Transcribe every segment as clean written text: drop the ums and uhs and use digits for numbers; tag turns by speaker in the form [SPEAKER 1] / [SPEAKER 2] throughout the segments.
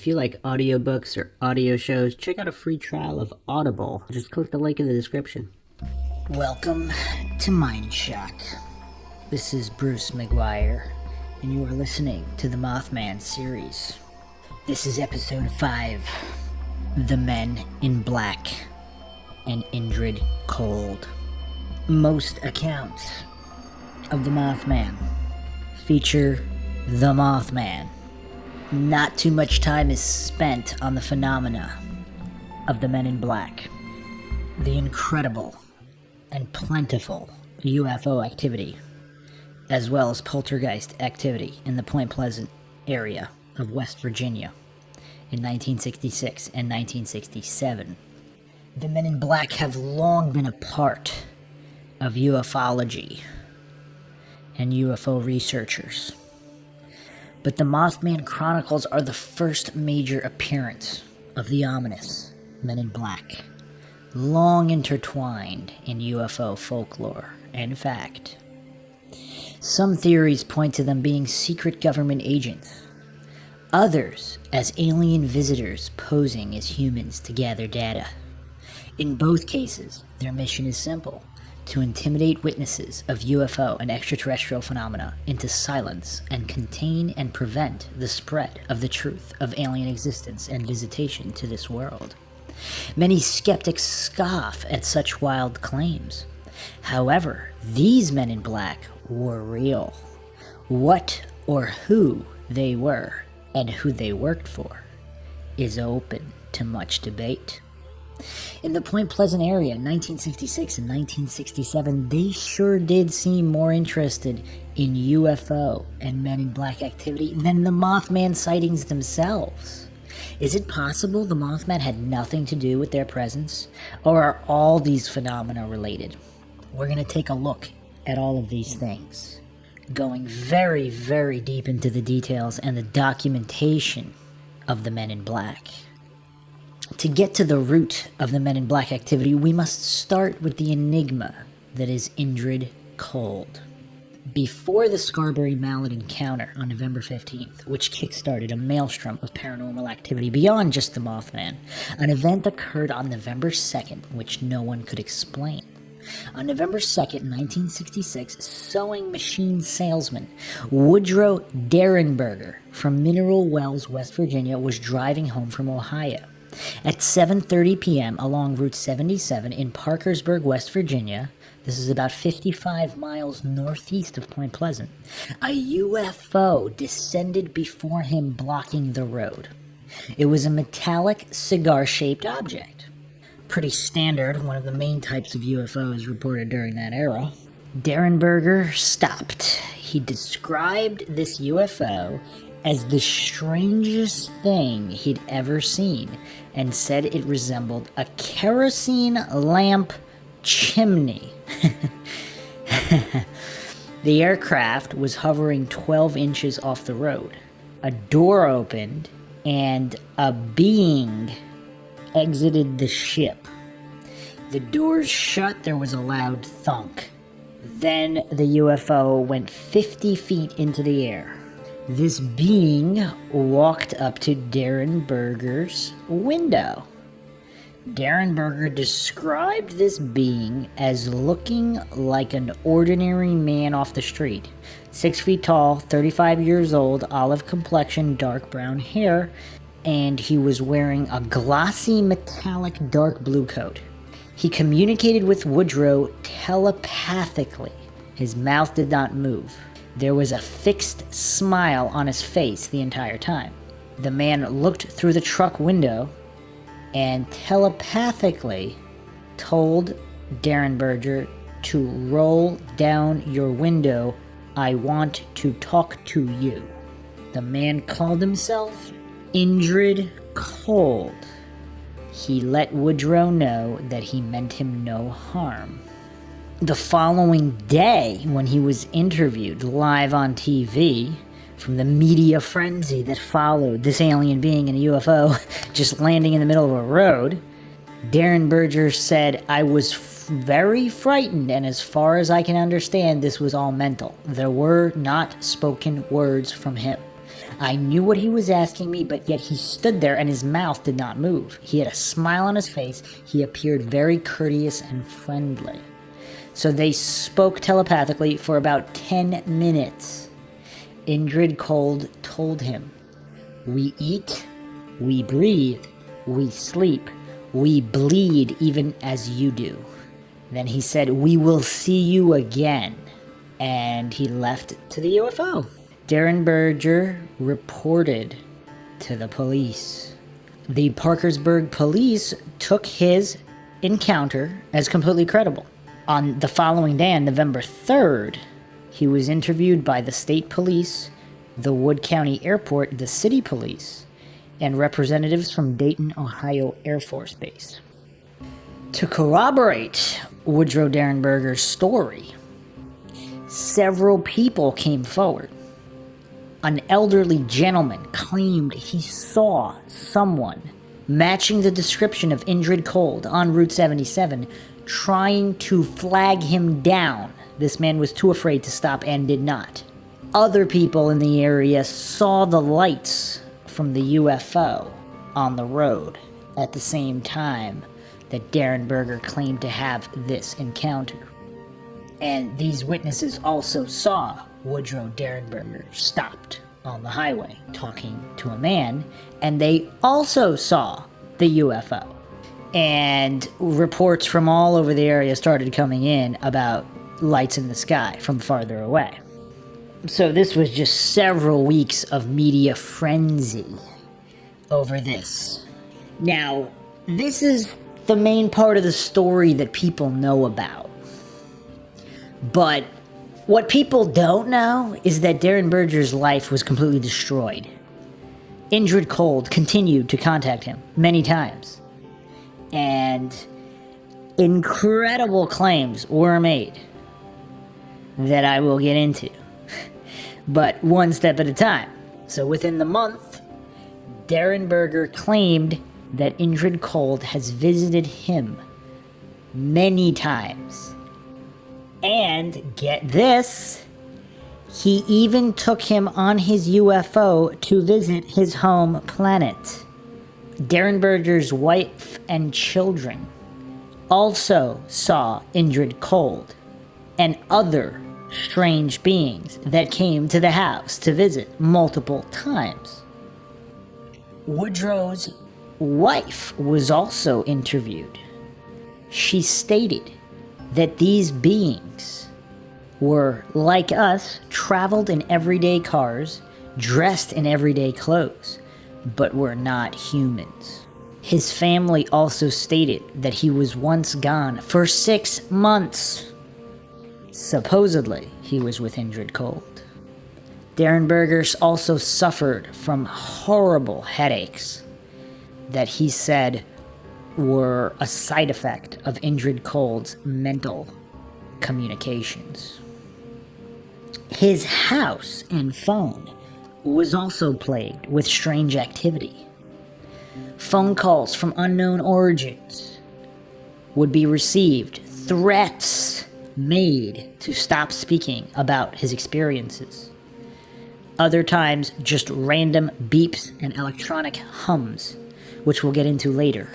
[SPEAKER 1] If you like audiobooks or audio shows, check out a free trial of Audible. Just click the link in the description.
[SPEAKER 2] Welcome to MINDSHOCK. This is Bruce McGuire, and you are listening to the Mothman series. This is episode 5, The Men in Black and Indrid Cold. Most accounts of the Mothman feature the Mothman. Not too much time is spent on the phenomena of the Men in Black, the incredible and plentiful UFO activity, as well as poltergeist activity in the Point Pleasant area of West Virginia in 1966 and 1967. The Men in Black have long been a part of ufology and UFO researchers. But the Mothman Chronicles are the first major appearance of the ominous Men in Black, long intertwined in UFO folklore and fact. Some theories point to them being secret government agents, others as alien visitors posing as humans to gather data. In both cases, their mission is simple: to intimidate witnesses of UFO and extraterrestrial phenomena into silence and contain and prevent the spread of the truth of alien existence and visitation to this world. Many skeptics scoff at such wild claims. However, these Men in Black were real. What or who they were and who they worked for is open to much debate. In the Point Pleasant area in 1966 and 1967, they sure did seem more interested in UFO and Men in Black activity than the Mothman sightings themselves. Is it possible the Mothman had nothing to do with their presence? Or are all these phenomena related? We're going to take a look at all of these things, going very, very deep into the details and the documentation of the Men in Black. To get to the root of the Men in Black activity, we must start with the enigma that is Indrid Cold. Before the Scarberry Mallet encounter on November 15th, which kickstarted a maelstrom of paranormal activity beyond just the Mothman, an event occurred on November 2nd, which no one could explain. On November 2nd, 1966, sewing machine salesman Woodrow Derenberger from Mineral Wells, West Virginia, was driving home from Ohio. At 7:30 p.m. along Route 77 in Parkersburg, West Virginia, this is about 55 miles northeast of Point Pleasant, a UFO descended before him, blocking the road. It was a metallic, cigar-shaped object. Pretty standard, one of the main types of UFOs reported during that era. Derenberger stopped. He described this UFO as the strangest thing he'd ever seen, and said it resembled a kerosene lamp chimney. The aircraft was hovering 12 inches off the road. A door opened, and a being exited the ship. The doors shut, there was a loud thunk. Then the UFO went 50 feet into the air. This being walked up to Derenberger's window. Derenberger described this being as looking like an ordinary man off the street. 6 feet tall, 35 years old, olive complexion, dark brown hair, and he was wearing a glossy metallic dark blue coat. He communicated with Woodrow telepathically. His mouth did not move. There was a fixed smile on his face the entire time. The man looked through the truck window and telepathically told Derenberger to roll down your window. I want to talk to you. The man called himself Indrid Cold. He let Woodrow know that he meant him no harm. The following day, when he was interviewed live on TV, from the media frenzy that followed this alien being in a UFO just landing in the middle of a road, Derenberger said, I was very frightened, and as far as I can understand, this was all mental. There were not spoken words from him. I knew what he was asking me, but yet he stood there and his mouth did not move. He had a smile on his face. He appeared very courteous and friendly. So they spoke telepathically for about 10 minutes. Indrid Cold told him, "We eat, we breathe, we sleep, we bleed even as you do." Then he said, "We will see you again." And he left to the UFO. Darren Berger reported to the police. The Parkersburg police took his encounter as completely credible. On the following day, on November 3rd, he was interviewed by the state police, the Wood County Airport, the city police, and representatives from Dayton, Ohio Air Force Base. To corroborate Woodrow Derenberger's story, several people came forward. An elderly gentleman claimed he saw someone matching the description of Indrid Cold on Route 77 trying to flag him down. This man was too afraid to stop and did not. Other people in the area saw the lights from the UFO on the road at the same time that Derenberger claimed to have this encounter. And these witnesses also saw Woodrow Derenberger stopped on the highway talking to a man, and they also saw the UFO. And reports from all over the area started coming in about lights in the sky from farther away. So this was just several weeks of media frenzy over this. Now, this is the main part of the story that people know about. But what people don't know is that Derenberger's life was completely destroyed. Indrid Cold continued to contact him many times. And incredible claims were made that I will get into. But one step at a time. So within the month, Derenberger claimed that Indrid Cold has visited him many times. And get this, he even took him on his UFO to visit his home planet. Derenberger's wife and children also saw Indrid Cold and other strange beings that came to the house to visit multiple times. Woodrow's wife was also interviewed. She stated that these beings were, like us, traveled in everyday cars, dressed in everyday clothes, but were not humans. His family also stated that he was once gone for 6 months. Supposedly, he was with Indrid Cold. Derenberger also suffered from horrible headaches that he said were a side effect of Indrid Cold's mental communications. His house and phone was also plagued with strange activity. Phone calls from unknown origins would be received, threats made to stop speaking about his experiences. Other times, just random beeps and electronic hums, which we'll get into later.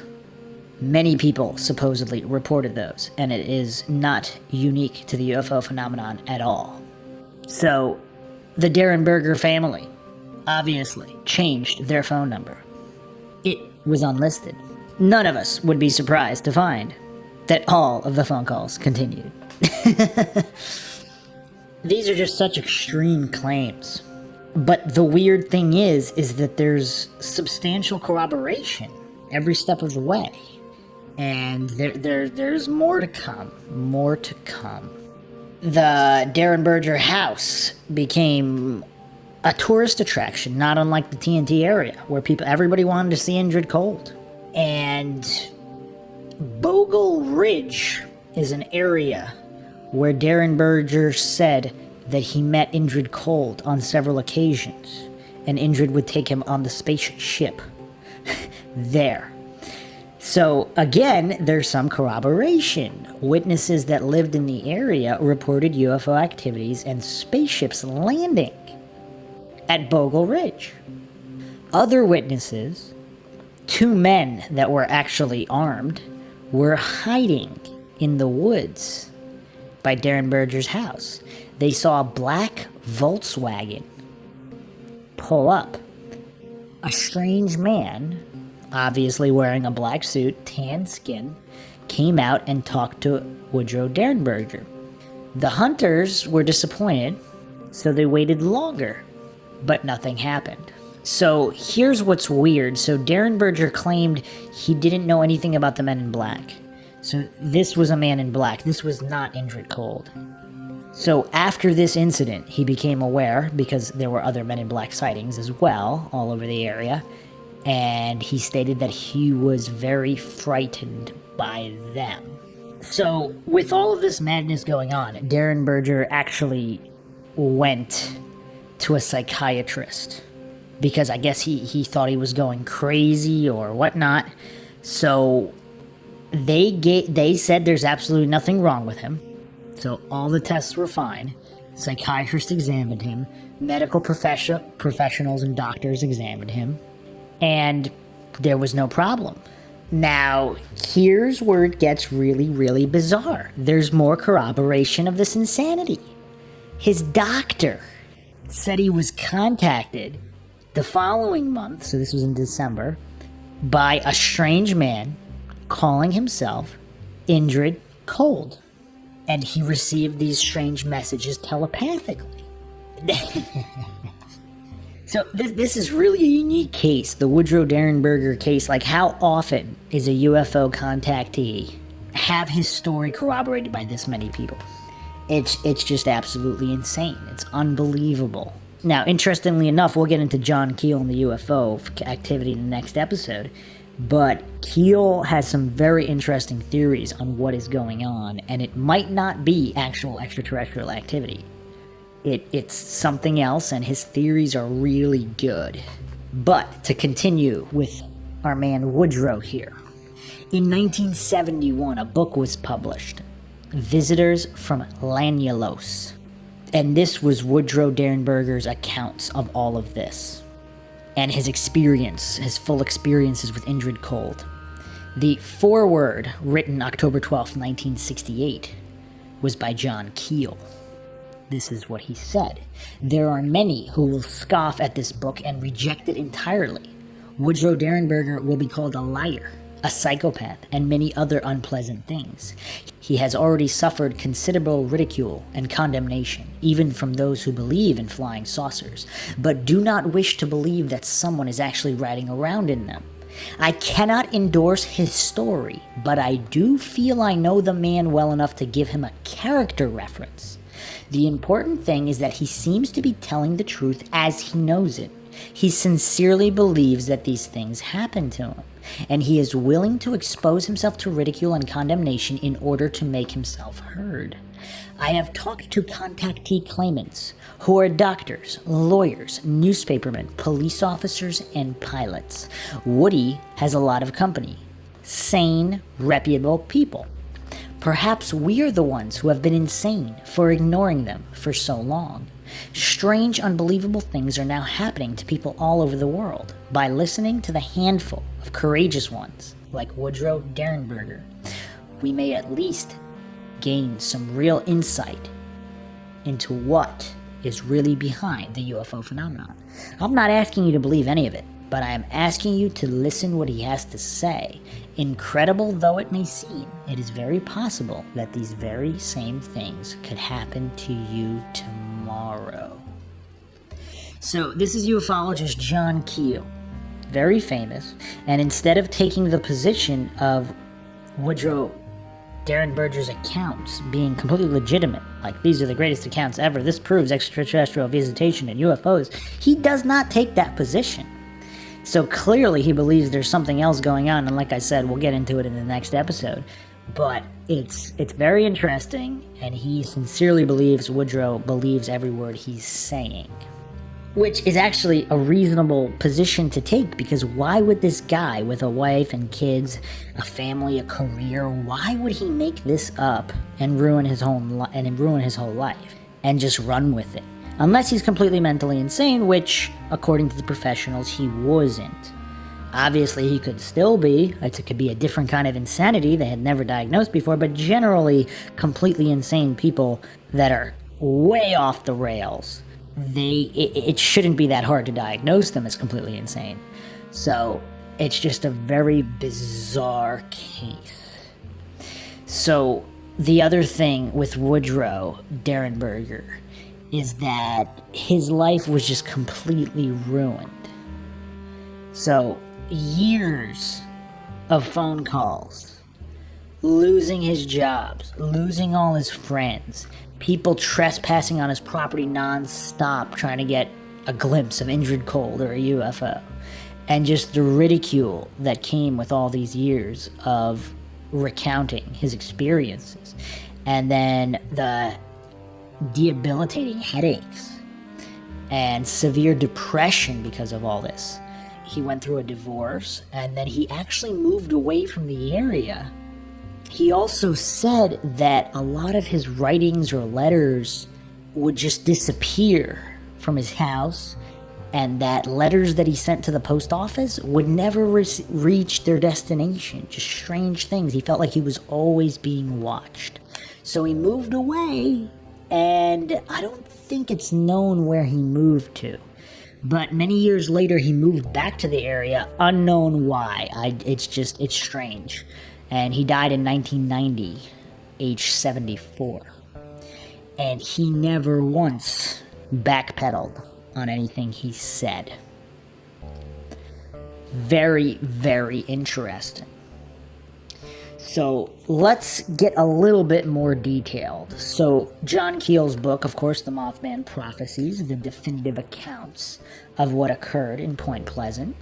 [SPEAKER 2] Many people supposedly reported those, and it is not unique to the UFO phenomenon at all. So, the Derenberger family obviously changed their phone number. It was unlisted. None of us would be surprised to find that all of the phone calls continued. These are just such extreme claims. But the weird thing is that there's substantial corroboration every step of the way. And there's more to come. More to come. The Derenberger house became a tourist attraction, not unlike the TNT area, where everybody wanted to see Indrid Cold. And Bogle Ridge is an area where Derenberger said that he met Indrid Cold on several occasions, and Indrid would take him on the spaceship there. So, again, there's some corroboration. Witnesses that lived in the area reported UFO activities and spaceships landing at Bogle Ridge. Other witnesses, 2 men that were actually armed, were hiding in the woods by Darren Berger's house. They saw a black Volkswagen pull up. A strange man, obviously wearing a black suit, tan skin, came out and talked to Woodrow Derenberger. The hunters were disappointed, so they waited longer, but nothing happened. So here's what's weird. So Derenberger claimed he didn't know anything about the men in black. So this was a man in black. This was not Indrid Cold. So after this incident, he became aware, because there were other men in black sightings as well all over the area, and he stated that he was very frightened by them. So with all of this madness going on, Derenberger actually went to a psychiatrist, because I guess he thought he was going crazy or whatnot. So they said there's absolutely nothing wrong with him. So all the tests were fine. Psychiatrists examined him. Medical professionals and doctors examined him. And there was no problem. Now, here's where it gets really, really bizarre. There's more corroboration of this insanity. His doctor said he was contacted the following month, so this was in December, by a strange man calling himself Indrid Cold. And he received these strange messages telepathically. So this is really a unique case, the Woodrow Derenberger case. Like, how often is a UFO contactee have his story corroborated by this many people? It's just absolutely insane. It's unbelievable. Now, interestingly enough, we'll get into John Keel and the UFO activity in the next episode. But Keel has some very interesting theories on what is going on, and it might not be actual extraterrestrial activity. It's something else, and his theories are really good. But to continue with our man Woodrow here. In 1971, a book was published, Visitors from Lanulos. And this was Woodrow Derenberger's accounts of all of this. And his experience, his full experiences with Indrid Cold. The foreword, written October 12, 1968, was by John Keel. This is what he said. There are many who will scoff at this book and reject it entirely. Woodrow Derenberger will be called a liar, a psychopath, and many other unpleasant things. He has already suffered considerable ridicule and condemnation, even from those who believe in flying saucers, but do not wish to believe that someone is actually riding around in them. I cannot endorse his story, but I do feel I know the man well enough to give him a character reference. The important thing is that he seems to be telling the truth as he knows it. He sincerely believes that these things happen to him, and he is willing to expose himself to ridicule and condemnation in order to make himself heard. I have talked to contactee claimants who are doctors, lawyers, newspapermen, police officers, and pilots. Woody has a lot of company. Sane, reputable people. Perhaps we are the ones who have been insane for ignoring them for so long. Strange, unbelievable things are now happening to people all over the world. By listening to the handful of courageous ones, like Woodrow Derenberger, we may at least gain some real insight into what is really behind the UFO phenomenon. I'm not asking you to believe any of it, but I am asking you to listen what he has to say. Incredible though it may seem, it is very possible that these very same things could happen to you tomorrow. So this is ufologist John Keel, very famous, and instead of taking the position of Woodrow Derenberger's accounts being completely legitimate, like these are the greatest accounts ever, this proves extraterrestrial visitation and UFOs, he does not take that position. So clearly he believes there's something else going on, and like I said, we'll get into it in the next episode. But it's very interesting, and he sincerely believes, Woodrow believes every word he's saying. Which is actually a reasonable position to take, because why would this guy with a wife and kids, a family, a career, why would he make this up and ruin his whole life and just run with it? unless he's completely mentally insane, which, according to the professionals, he wasn't. Obviously, he could still be. It could be a different kind of insanity they had never diagnosed before, but generally, completely insane people that are way off the rails, it shouldn't be that hard to diagnose them as completely insane. So, it's just a very bizarre case. So, the other thing with Woodrow Derenberger is that his life was just completely ruined. So, years of phone calls, losing his jobs, losing all his friends, people trespassing on his property non-stop trying to get a glimpse of injured cold or a UFO, and just the ridicule that came with all these years of recounting his experiences, and then the debilitating headaches and severe depression because of all this. He went through a divorce, and then he actually moved away from the area. He also said that a lot of his writings or letters would just disappear from his house, and that letters that he sent to the post office would never reach their destination. Just strange things. He felt like he was always being watched. So he moved away, and I don't think it's known where he moved to. But many years later, he moved back to the area, unknown why. It's strange. And he died in 1990, age 74. And he never once backpedaled on anything he said. Very, very interesting. So let's get a little bit more detailed. So John Keel's book, of course, The Mothman Prophecies, the definitive accounts of what occurred in Point Pleasant.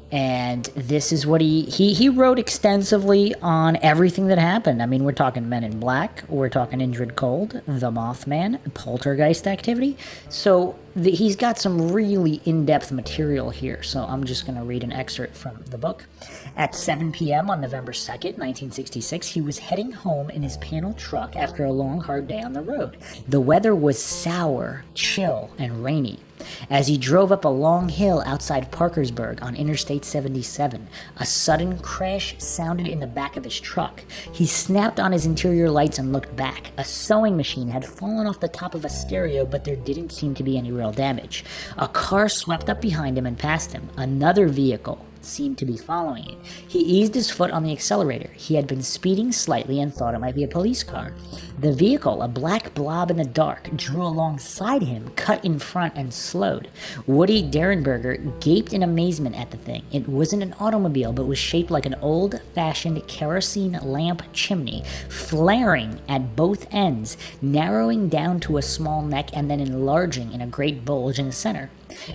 [SPEAKER 2] And this is what he wrote extensively on everything that happened. I mean, we're talking Men in Black, we're talking Injured Cold, the Mothman, poltergeist activity. So he's got some really in-depth material here. So I'm just going to read an excerpt from the book. At 7 p.m. on November 2nd, 1966, he was heading home in his panel truck after a long, hard day on the road. The weather was sour, chill, and rainy. As he drove up a long hill outside Parkersburg on Interstate 77, a sudden crash sounded in the back of his truck. He snapped on his interior lights and looked back. A sewing machine had fallen off the top of a stereo, but there didn't seem to be any real damage. A car swept up behind him and past him. Another vehicle seemed to be following it. He eased his foot on the accelerator. He had been speeding slightly and thought it might be a police car. The vehicle, a black blob in the dark, drew alongside him, cut in front, and slowed. Woody Derenberger gaped in amazement at the thing. It wasn't an automobile, but was shaped like an old-fashioned kerosene lamp chimney, flaring at both ends, narrowing down to a small neck and then enlarging in a great bulge in the center.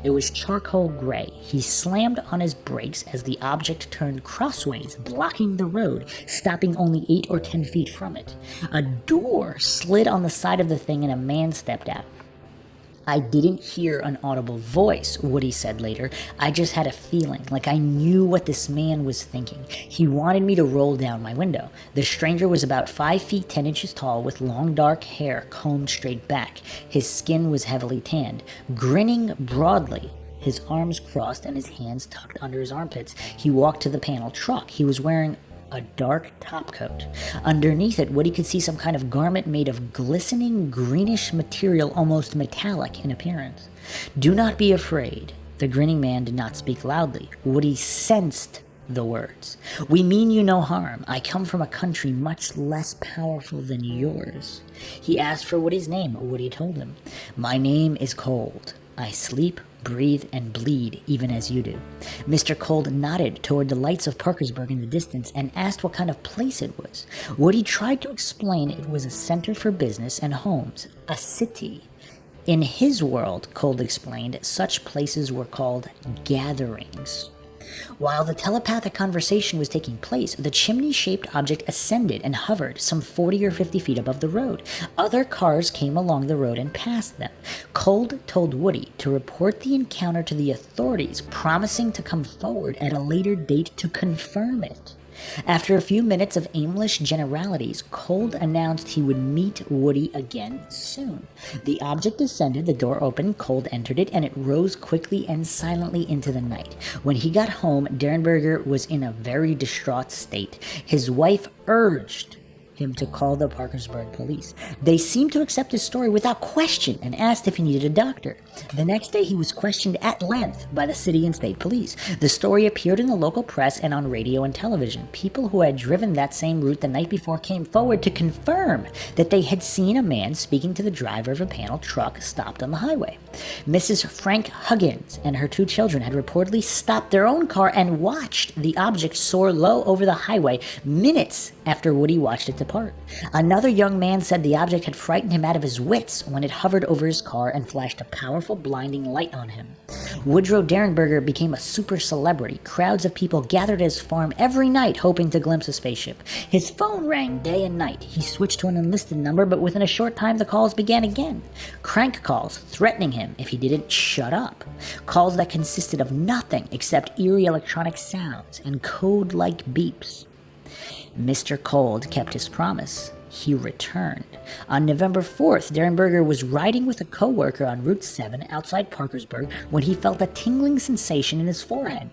[SPEAKER 2] It was charcoal gray. He slammed on his brakes as the object turned crossways, blocking the road, stopping only 8 or 10 feet from it. A door slid on the side of the thing and a man stepped out. I didn't hear an audible voice, Woody said later. I just had a feeling, like I knew what this man was thinking. He wanted me to roll down my window. The stranger was about 5 feet 10 inches tall with long dark hair combed straight back. His skin was heavily tanned. Grinning broadly, his arms crossed and his hands tucked under his armpits, he walked to the panel truck. He was wearing a dark topcoat. Underneath it, Woody could see some kind of garment made of glistening greenish material, almost metallic in appearance. Do not be afraid. The grinning man did not speak loudly. Woody sensed the words. We mean you no harm. I come from a country much less powerful than yours. He asked for Woody's name. Woody told him. My name is Cold. I sleep, breathe, and bleed, even as you do. Mr. Cold nodded toward the lights of Parkersburg in the distance and asked what kind of place it was. Woody tried to explain it was a center for business and homes, a city. In his world, Cold explained, such places were called gatherings. While the telepathic conversation was taking place, the chimney-shaped object ascended and hovered some 40 or 50 feet above the road. Other cars came along the road and passed them. Cold told Woody to report the encounter to the authorities, promising to come forward at a later date to confirm it. After a few minutes of aimless generalities, Cold announced he would meet Woody again soon. The object descended, the door opened, Cold entered it, and it rose quickly and silently into the night. When he got home, Derenberger was in a very distraught state. His wife urged him to call the Parkersburg police. They seemed to accept his story without question and asked if he needed a doctor. The next day he was questioned at length by the city and state police. The story appeared in the local press and on radio and television. People who had driven that same route the night before came forward to confirm that they had seen a man speaking to the driver of a panel truck stopped on the highway. Mrs. Frank Huggins and her 2 children had reportedly stopped their own car and watched the object soar low over the highway minutes after Woody watched it depart. Another young man said the object had frightened him out of his wits when it hovered over his car and flashed a powerful blinding light on him. Woodrow Derenberger became a super celebrity. Crowds of people gathered at his farm every night hoping to glimpse a spaceship. His phone rang day and night. He switched to an enlisted number, but within a short time the calls began again. Crank calls threatening him if he didn't shut up. Calls that consisted of nothing except eerie electronic sounds and code-like beeps. Mr. Cold kept his promise. He returned. On November 4th, Derenberger was riding with a co-worker on Route 7 outside Parkersburg when he felt a tingling sensation in his forehead.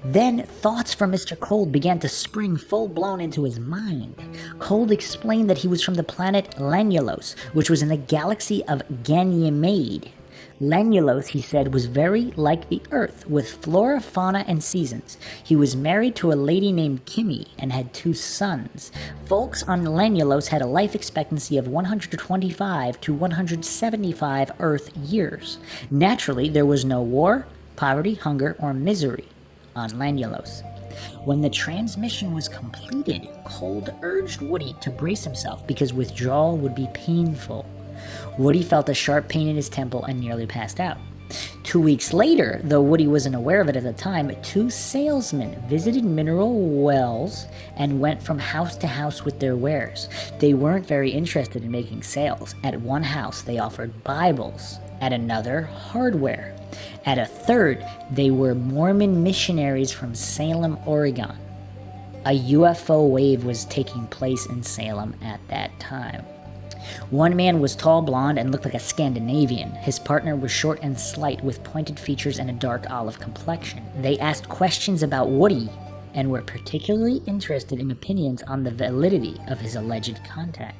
[SPEAKER 2] Then thoughts from Mr. Cold began to spring full-blown into his mind. Cold explained that he was from the planet Lanulos, which was in the galaxy of Ganymede. Lanulos, he said, was very like the Earth, with flora, fauna, and seasons. He was married to a lady named Kimmy and had 2 sons. Folks on Lanulos had a life expectancy of 125 to 175 Earth years. Naturally, there was no war, poverty, hunger, or misery on Lanulos. When the transmission was completed, Cold urged Woody to brace himself because withdrawal would be painful. Woody felt a sharp pain in his temple and nearly passed out. 2 weeks later, though Woody wasn't aware of it at the time, 2 salesmen visited mineral wells and went from house to house with their wares. They weren't very interested in making sales. At one house, they offered Bibles. At another, hardware. At a third, they were Mormon missionaries from Salem, Oregon. A UFO wave was taking place in Salem at that time. One man was tall, blonde, and looked like a Scandinavian. His partner was short and slight, with pointed features and a dark olive complexion. They asked questions about Woody and were particularly interested in opinions on the validity of his alleged contact.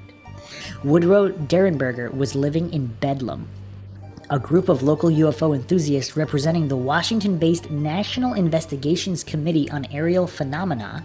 [SPEAKER 2] Woodrow Derenberger was living in Bedlam. A group of local UFO enthusiasts representing the Washington-based National Investigations Committee on Aerial Phenomena,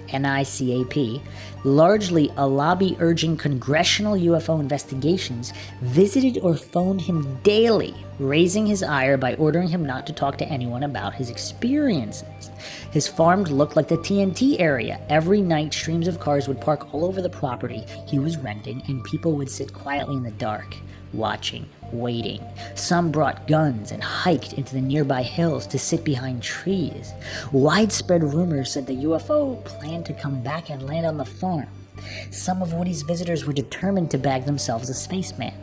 [SPEAKER 2] NICAP, largely a lobby urging congressional UFO investigations, visited or phoned him daily, raising his ire by ordering him not to talk to anyone about his experiences. His farm looked like the TNT area. Every night, streams of cars would park all over the property he was renting, and people would sit quietly in the dark, watching, waiting. Some brought guns and hiked into the nearby hills to sit behind trees. Widespread rumors said the UFO planned to come back and land on the farm. Some of Woody's visitors were determined to bag themselves a spaceman.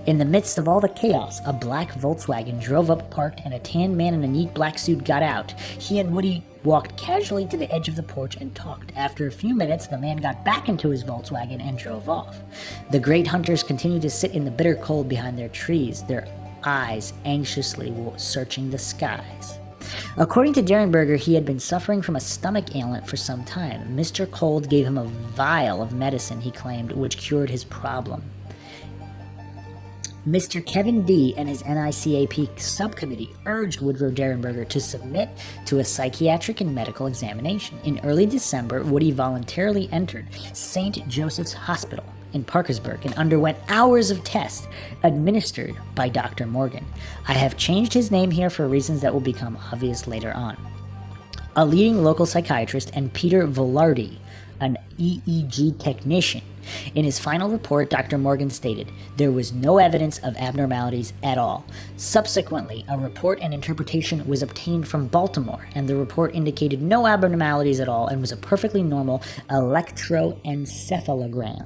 [SPEAKER 2] In the midst of all the chaos, a black Volkswagen drove up, parked, and a tan man in a neat black suit got out. He and Woody walked casually to the edge of the porch and talked. After a few minutes, the man got back into his Volkswagen and drove off. The great hunters continued to sit in the bitter cold behind their trees, their eyes anxiously searching the skies. According to Derenberger, he had been suffering from a stomach ailment for some time. Mr. Cold gave him a vial of medicine, he claimed, which cured his problem. Mr. Kevin D. and his NICAP subcommittee urged Woodrow Derenberger to submit to a psychiatric and medical examination. In early December, Woody voluntarily entered St. Joseph's Hospital in Parkersburg and underwent hours of tests administered by Dr. Morgan. I have changed his name here for reasons that will become obvious later on. A leading local psychiatrist, and Peter Velarde, an EEG technician. In his final report, Dr. Morgan stated, there was no evidence of abnormalities at all. Subsequently, a report and interpretation was obtained from Baltimore, and the report indicated no abnormalities at all and was a perfectly normal electroencephalogram.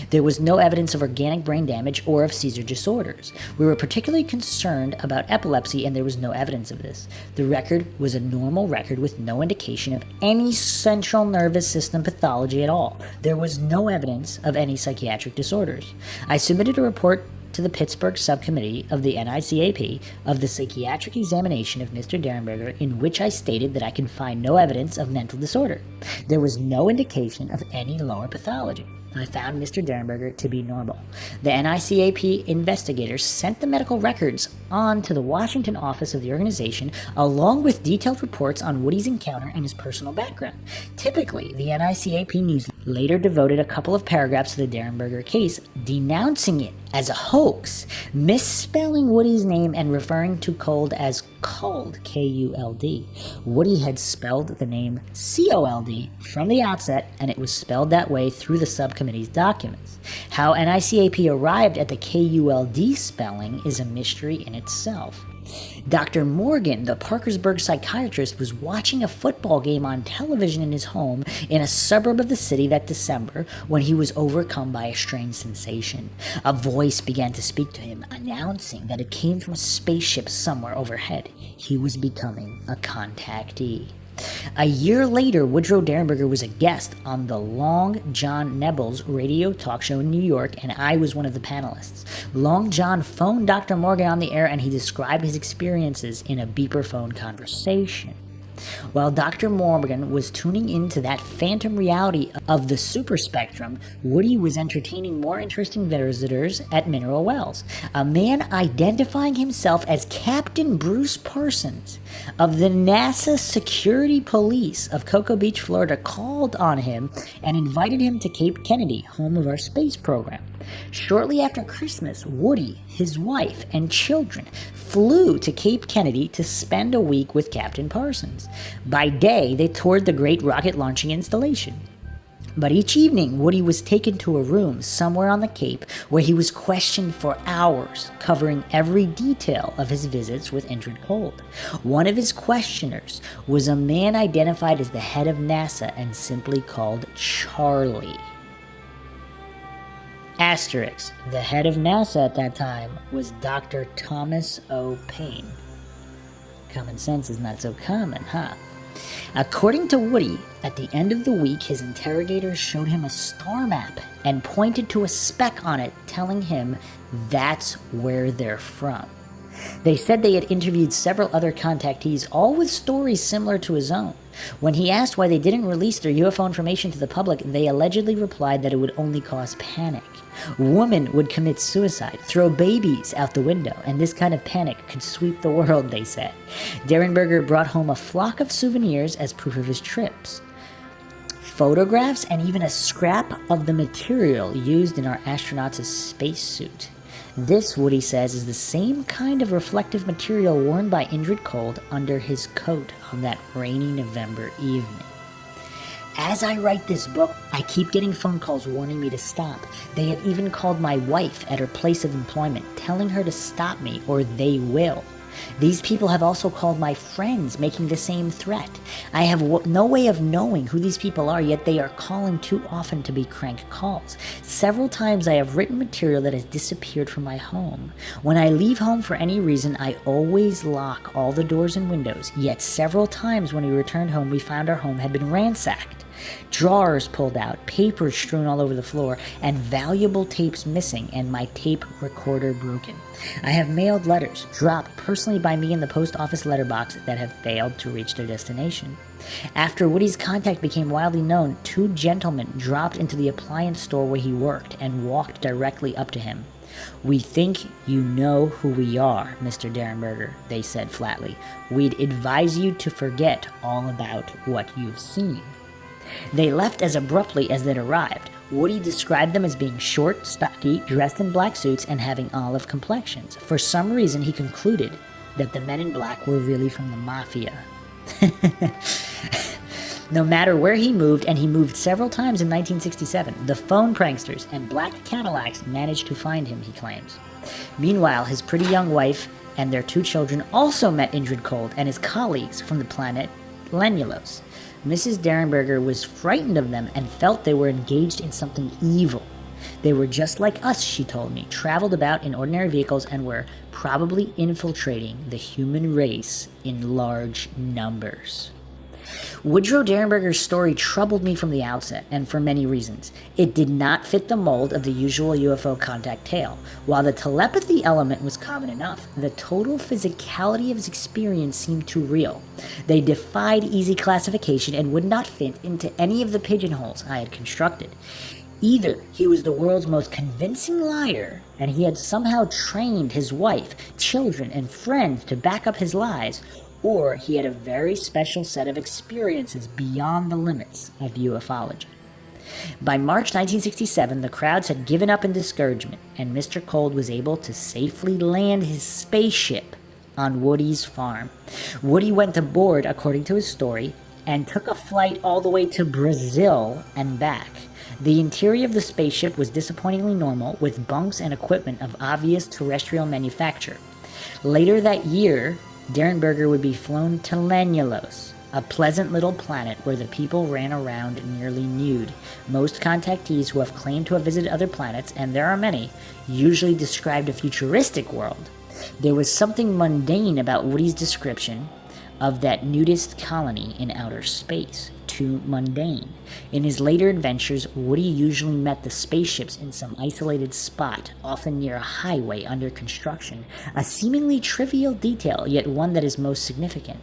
[SPEAKER 2] There was no evidence of organic brain damage or of seizure disorders. We were particularly concerned about epilepsy, and there was no evidence of this. The record was a normal record with no indication of any central nervous system pathology at all. There was no evidence of any psychiatric disorders. I submitted a report to the Pittsburgh subcommittee of the NICAP of the psychiatric examination of Mr. Derenberger, in which I stated that I could find no evidence of mental disorder. There was no indication of any lower pathology. I found Mr. Derenberger to be normal. The NICAP investigators sent the medical records on to the Washington office of the organization, along with detailed reports on Woody's encounter and his personal background. Typically, the NICAP news later devoted a couple of paragraphs to the Derenberger case, denouncing it as a hoax, misspelling Woody's name and referring to Cold as Cold, K-U-L-D. Woody had spelled the name C-O-L-D from the outset, and it was spelled that way through the subcommittee's documents. How NICAP arrived at the K-U-L-D spelling is a mystery in itself. Dr. Morgan, the Parkersburg psychiatrist, was watching a football game on television in his home in a suburb of the city that December when he was overcome by a strange sensation. A voice began to speak to him, announcing that it came from a spaceship somewhere overhead. He was becoming a contactee. A year later, Woodrow Derenberger was a guest on the Long John Nebels radio talk show in New York, and I was one of the panelists. Long John phoned Dr. Morgan on the air, and he described his experiences in a beeper phone conversation. While Dr. Morgan was tuning into that phantom reality of the superspectrum, Woody was entertaining more interesting visitors at Mineral Wells. A man identifying himself as Captain Bruce Parsons of the NASA Security Police of Cocoa Beach, Florida, called on him and invited him to Cape Kennedy, home of our space program. Shortly after Christmas, Woody, his wife, and children flew to Cape Kennedy to spend a week with Captain Parsons. By day, they toured the great rocket launching installation. But each evening, Woody was taken to a room somewhere on the Cape where he was questioned for hours, covering every detail of his visits with Indrid Cold. One of his questioners was a man identified as the head of NASA and simply called Charlie. Asterisk, the head of NASA at that time was Dr. Thomas O. Paine. Common sense is not so common, huh? According to Woody, at the end of the week, his interrogators showed him a star map and pointed to a speck on it, telling him that's where they're from. They said they had interviewed several other contactees, all with stories similar to his own. When he asked why they didn't release their UFO information to the public, they allegedly replied that it would only cause panic. Women would commit suicide, throw babies out the window, and this kind of panic could sweep the world, they said. Derenberger brought home a flock of souvenirs as proof of his trips. Photographs and even a scrap of the material used in our astronauts' spacesuit. This, Woody says, is the same kind of reflective material worn by Indrid Cold under his coat on that rainy November evening. As I write this book, I keep getting phone calls warning me to stop. They have even called my wife at her place of employment, telling her to stop me or they will. These people have also called my friends, making the same threat. I have no way of knowing who these people are, yet they are calling too often to be crank calls. Several times I have written material that has disappeared from my home. When I leave home for any reason, I always lock all the doors and windows, yet several times when we returned home, we found our home had been ransacked. Drawers pulled out, papers strewn all over the floor, and valuable tapes missing, and my tape recorder broken. I have mailed letters, dropped personally by me in the post office letterbox, that have failed to reach their destination. After Woody's contact became widely known, two gentlemen dropped into the appliance store where he worked and walked directly up to him. "We think you know who we are, Mr. Derenberger," they said flatly. "We'd advise you to forget all about what you've seen." They left as abruptly as they'd arrived. Woody described them as being short, stocky, dressed in black suits, and having olive complexions. For some reason, he concluded that the men in black were really from the mafia. No matter where he moved, and he moved several times in 1967, the phone pranksters and black Cadillacs managed to find him, he claims. Meanwhile, his pretty young wife and their two children also met Indrid Cold and his colleagues from the planet Lenulos. Mrs. Derenberger was frightened of them and felt they were engaged in something evil. They were just like us, she told me, traveled about in ordinary vehicles and were probably infiltrating the human race in large numbers. Woodrow Derenberger's story troubled me from the outset, and for many reasons. It did not fit the mold of the usual UFO contact tale. While the telepathy element was common enough, the total physicality of his experience seemed too real. They defied easy classification and would not fit into any of the pigeonholes I had constructed. Either he was the world's most convincing liar, and he had somehow trained his wife, children, and friends to back up his lies, or he had a very special set of experiences beyond the limits of ufology. By March 1967, the crowds had given up in discouragement, and Mr. Cold was able to safely land his spaceship on Woody's farm. Woody went aboard, according to his story, and took a flight all the way to Brazil and back. The interior of the spaceship was disappointingly normal, with bunks and equipment of obvious terrestrial manufacture. Later that year, Derenberger would be flown to Lanulos, a pleasant little planet where the people ran around nearly nude. Most contactees who have claimed to have visited other planets, and there are many, usually described a futuristic world. There was something mundane about Woody's description of that nudist colony in outer space. Too mundane. In his later adventures, Woody usually met the spaceships in some isolated spot, often near a highway under construction, a seemingly trivial detail, yet one that is most significant.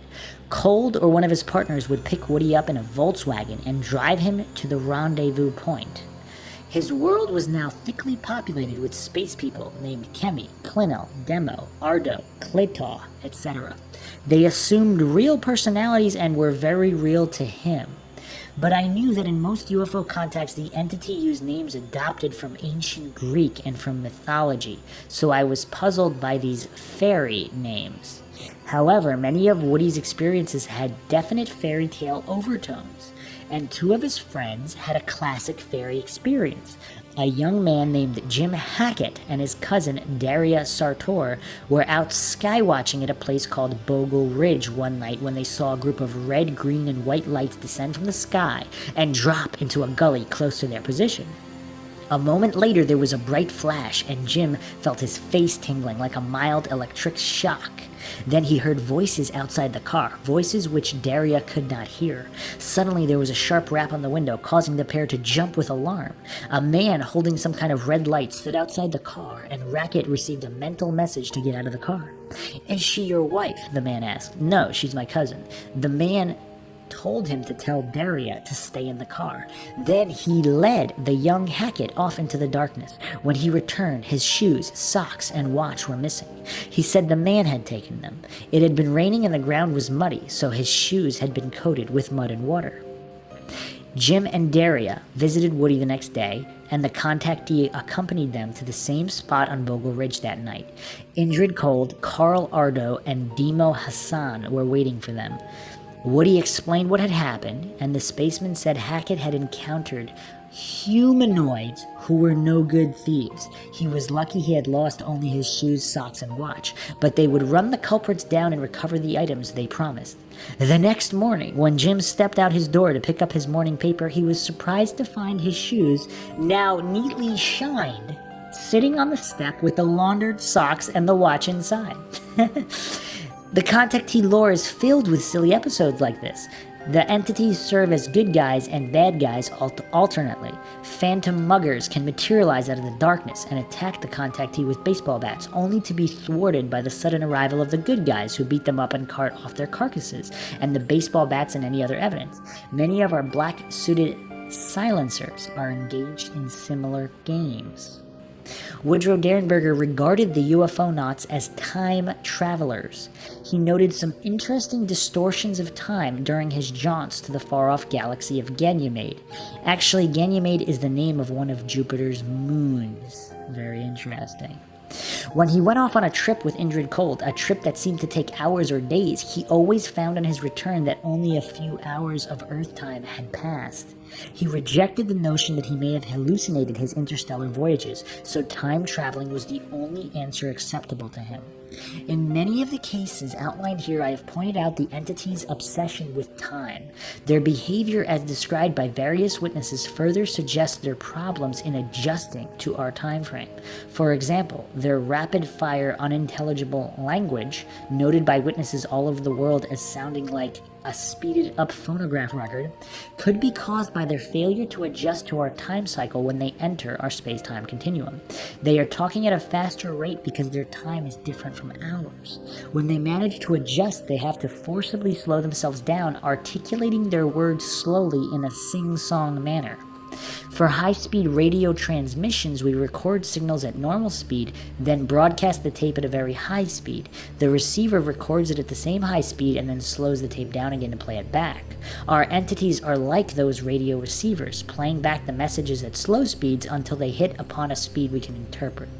[SPEAKER 2] Cold or one of his partners would pick Woody up in a Volkswagen and drive him to the rendezvous point. His world was now thickly populated with space people named Kemi, Clinell, Demo, Ardo, Kletaw, etc. They assumed real personalities and were very real to him. But I knew that in most UFO contacts the entity used names adopted from ancient Greek and from mythology, so I was puzzled by these fairy names. However, many of Woody's experiences had definite fairy tale overtones, and two of his friends had a classic fairy experience. A young man named Jim Hackett and his cousin Daria Sartor were out skywatching at a place called Bogle Ridge one night when they saw a group of red, green, and white lights descend from the sky and drop into a gully close to their position. A moment later there was a bright flash and Jim felt his face tingling like a mild electric shock. Then he heard voices outside the car, voices which Daria could not hear. Suddenly there was a sharp rap on the window, causing the pair to jump with alarm. A man holding some kind of red light stood outside the car, and Racket received a mental message to get out of the car. "Is she your wife?" the man asked. "No, she's my cousin." The man told him to tell Daria to stay in the car. Then he led the young Hackett off into the darkness. When he returned, his shoes, socks, and watch were missing. He said the man had taken them. It had been raining and the ground was muddy, so his shoes had been coated with mud and water. Jim and Daria visited Woody the next day, and the contactee accompanied them to the same spot on Bogle Ridge that night. Indrid Cold, Carl Ardo, and Demo Hassan were waiting for them. Woody explained what had happened, and the spaceman said Hackett had encountered humanoids who were no good thieves. He was lucky he had lost only his shoes, socks, and watch, but they would run the culprits down and recover the items they promised. The next morning, when Jim stepped out his door to pick up his morning paper, he was surprised to find his shoes, now neatly shined, sitting on the step with the laundered socks and the watch inside. The contactee lore is filled with silly episodes like this. The entities serve as good guys and bad guys alternately. Phantom muggers can materialize out of the darkness and attack the contactee with baseball bats, only to be thwarted by the sudden arrival of the good guys who beat them up and cart off their carcasses, and the baseball bats and any other evidence. Many of our black-suited silencers are engaged in similar games. Woodrow Derenberger regarded the UFO-nauts as time travelers. He noted some interesting distortions of time during his jaunts to the far-off galaxy of Ganymede. Actually, Ganymede is the name of one of Jupiter's moons. Very interesting. When he went off on a trip with Indrid Cold, a trip that seemed to take hours or days, he always found on his return that only a few hours of Earth time had passed. He rejected the notion that he may have hallucinated his interstellar voyages, so time traveling was the only answer acceptable to him. In many of the cases outlined here, I have pointed out the entity's obsession with time. Their behavior as described by various witnesses further suggests their problems in adjusting to our time frame. For example, their rapid-fire, unintelligible language, noted by witnesses all over the world as sounding like a speeded-up phonograph record, could be caused by their failure to adjust to our time cycle when they enter our space-time continuum. They are talking at a faster rate because their time is different from ours. When they manage to adjust, they have to forcibly slow themselves down, articulating their words slowly in a sing-song manner. For high-speed radio transmissions, we record signals at normal speed, then broadcast the tape at a very high speed. The receiver records it at the same high speed and then slows the tape down again to play it back. Our entities are like those radio receivers, playing back the messages at slow speeds until they hit upon a speed we can interpret.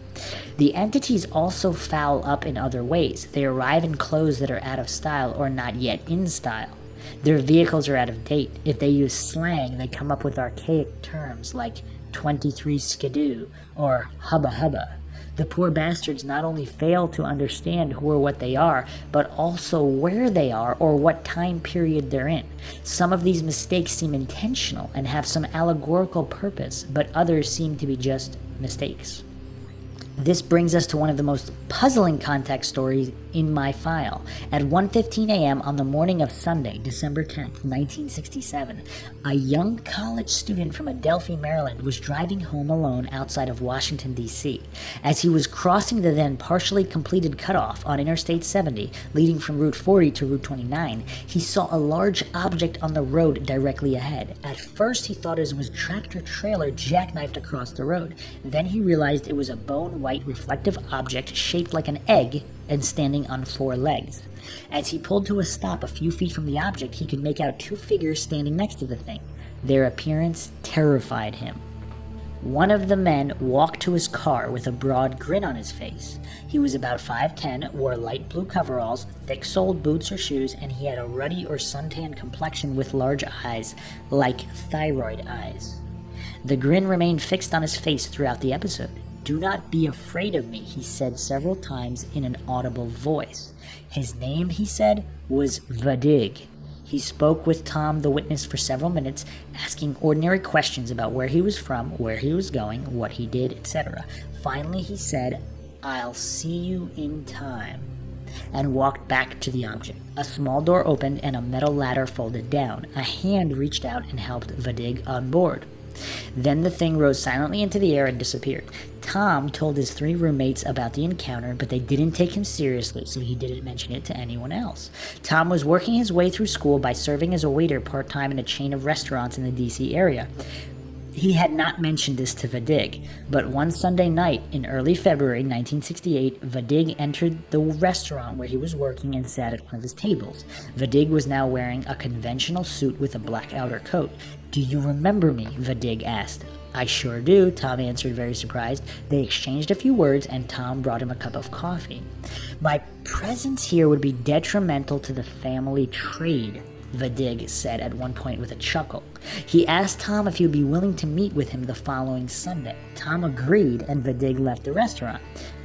[SPEAKER 2] The entities also foul up in other ways. They arrive in clothes that are out of style or not yet in style. Their vehicles are out of date. If they use slang, they come up with archaic terms like 23 skidoo or hubba hubba. The poor bastards not only fail to understand who or what they are, but also where they are or what time period they're in. Some of these mistakes seem intentional and have some allegorical purpose, but others seem to be just mistakes. This brings us to one of the most puzzling contact stories in my file. At 1:15 a.m. on the morning of Sunday, December 10th, 1967, a young college student from Adelphi, Maryland was driving home alone outside of Washington, D.C. As he was crossing the then partially completed cutoff on Interstate 70, leading from Route 40 to Route 29, he saw a large object on the road directly ahead. At first, he thought it was a tractor-trailer jackknifed across the road. Then he realized it was a bone-white reflective object shaped like an egg and standing on 4 legs. As he pulled to a stop a few feet from the object, he could make out 2 figures standing next to the thing. Their appearance terrified him. One of the men walked to his car with a broad grin on his face. He was about 5'10", wore light blue coveralls, thick-soled boots or shoes, and he had a ruddy or suntan complexion with large eyes, like thyroid eyes. The grin remained fixed on his face throughout the episode. "Do not be afraid of me," he said several times in an audible voice. His name, he said, was Vadig. He spoke with Tom, the witness, for several minutes, asking ordinary questions about where he was from, where he was going, what he did, etc. Finally, he said, "I'll see you in time," and walked back to the object. A small door opened and a metal ladder folded down. A hand reached out and helped Vadig on board. Then the thing rose silently into the air and disappeared. Tom told his 3 roommates about the encounter, but they didn't take him seriously, so he didn't mention it to anyone else. Tom was working his way through school by serving as a waiter part-time in a chain of restaurants in the D.C. area. He had not mentioned this to Vadig, but one Sunday night in early February 1968, Vadig entered the restaurant where he was working and sat at one of his tables. Vadig was now wearing a conventional suit with a black outer coat. "Do you remember me?" Vadig asked. "I sure do," Tom answered, very surprised. They exchanged a few words, and Tom brought him a cup of coffee. "My presence here would be detrimental to the family trade," Vadig said at one point with a chuckle. He asked Tom if he would be willing to meet with him the following Sunday. Tom agreed, and Vadig left the restaurant.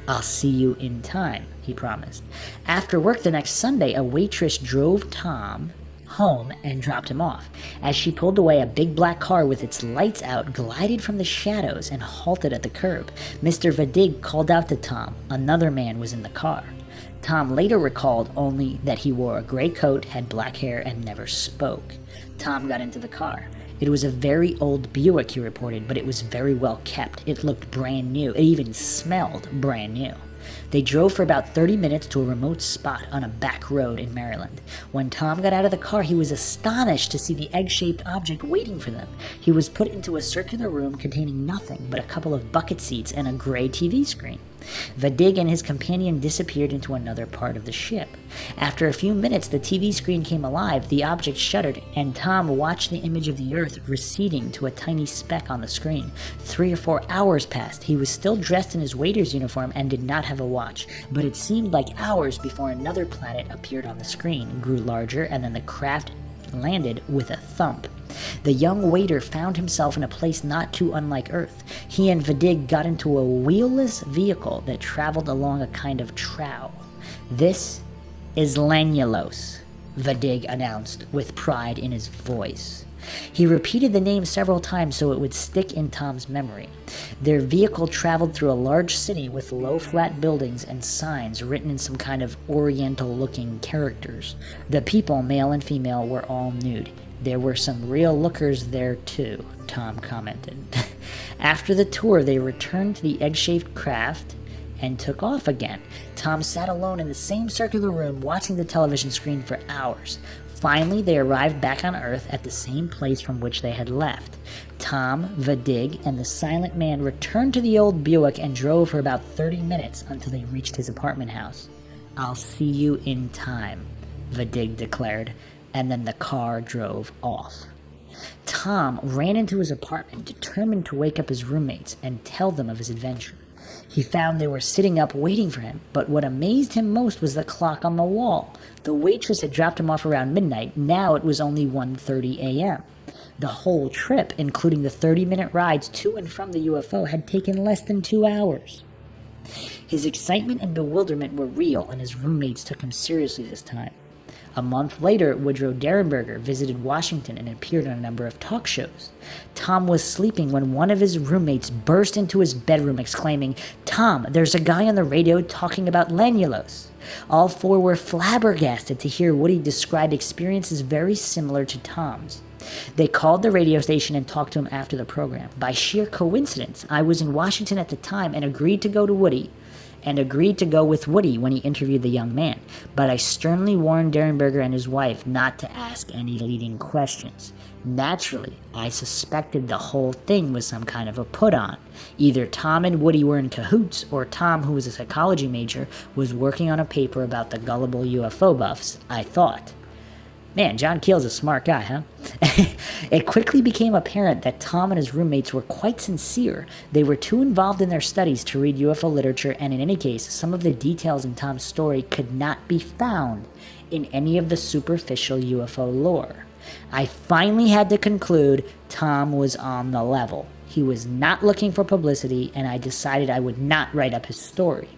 [SPEAKER 2] "I'll see you in time," he promised. After work the next Sunday, a waitress drove Tom home and dropped him off. As she pulled away, a big black car with its lights out glided from the shadows and halted at the curb. Mr. Vadig called out to Tom. Another man was in the car. Tom later recalled only that he wore a gray coat, had black hair, and never spoke. Tom got into the car. It was a very old Buick, he reported, but it was very well kept. It looked brand new. It even smelled brand new. They drove for about 30 minutes to a remote spot on a back road in Maryland. When Tom got out of the car, he was astonished to see the egg-shaped object waiting for them. He was put into a circular room containing nothing but a couple of bucket seats and a gray TV screen. Vadig and his companion disappeared into another part of the ship. After a few minutes, the TV screen came alive, the object shuddered, and Tom watched the image of the Earth receding to a tiny speck on the screen. 3 or 4 hours passed. He was still dressed in his waiter's uniform and did not have a watch, but it seemed like hours before another planet appeared on the screen, grew larger, and then the craft landed with a thump. The young waiter found himself in a place not too unlike Earth. He and Vadig got into a wheelless vehicle that traveled along a kind of trough. This is Lanulos, Vadig announced with pride in his voice. He repeated the name several times so it would stick in Tom's memory. Their vehicle traveled through a large city with low flat buildings and signs written in some kind of oriental-looking characters. The people, male and female, were all nude. There were some real lookers there too, Tom commented. After the tour, they returned to the egg-shaped craft and took off again. Tom sat alone in the same circular room watching the television screen for hours. Finally, they arrived back on Earth at the same place from which they had left. Tom, Vadig, and the silent man returned to the old Buick and drove for about 30 minutes until they reached his apartment house. "I'll see you in time," Vadig declared, and then the car drove off. Tom ran into his apartment, determined to wake up his roommates and tell them of his adventure. He found they were sitting up waiting for him, but what amazed him most was the clock on the wall. The waitress had dropped him off around midnight. Now it was only 1:30 a.m. The whole trip, including the 30-minute rides to and from the UFO, had taken less than 2 hours. His excitement and bewilderment were real, and his roommates took him seriously this time. A month later, Woodrow Derenberger visited Washington and appeared on a number of talk shows. Tom was sleeping when one of his roommates burst into his bedroom exclaiming, "Tom, there's a guy on the radio talking about Lanulos." All four were flabbergasted to hear Woody describe experiences very similar to Tom's. They called the radio station and talked to him after the program. By sheer coincidence, I was in Washington at the time and agreed to go with Woody when he interviewed the young man, but I sternly warned Derenberger and his wife not to ask any leading questions. Naturally, I suspected the whole thing was some kind of a put-on. Either Tom and Woody were in cahoots, or Tom, who was a psychology major, was working on a paper about the gullible UFO buffs, I thought. Man, John Keel's a smart guy, huh? It quickly became apparent that Tom and his roommates were quite sincere. They were too involved in their studies to read UFO literature, and in any case, some of the details in Tom's story could not be found in any of the superficial UFO lore. I finally had to conclude Tom was on the level. He was not looking for publicity, and I decided I would not write up his story.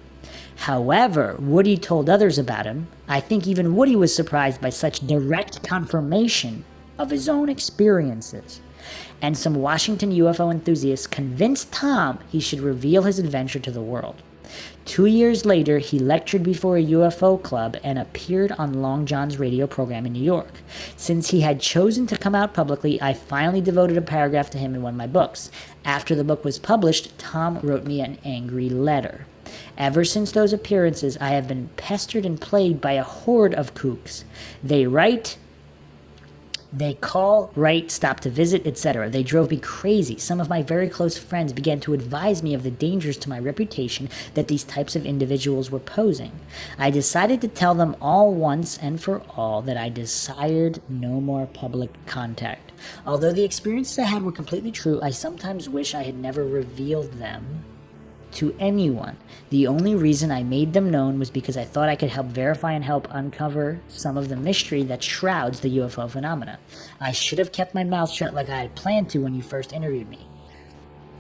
[SPEAKER 2] However, Woody told others about him. I think even Woody was surprised by such direct confirmation of his own experiences. And some Washington UFO enthusiasts convinced Tom he should reveal his adventure to the world. 2 years later, he lectured before a UFO club and appeared on Long John's radio program in New York. Since he had chosen to come out publicly, I finally devoted a paragraph to him in one of my books. After the book was published, Tom wrote me an angry letter. Ever since those appearances, I have been pestered and plagued by a horde of kooks. They write, they call, write, stop to visit, etc. They drove me crazy. Some of my very close friends began to advise me of the dangers to my reputation that these types of individuals were posing. I decided to tell them all once and for all that I desired no more public contact. Although the experiences I had were completely true, I sometimes wish I had never revealed them to anyone. The only reason I made them known was because I thought I could help verify and help uncover some of the mystery that shrouds the UFO phenomena. I should have kept my mouth shut like I had planned to when you first interviewed me.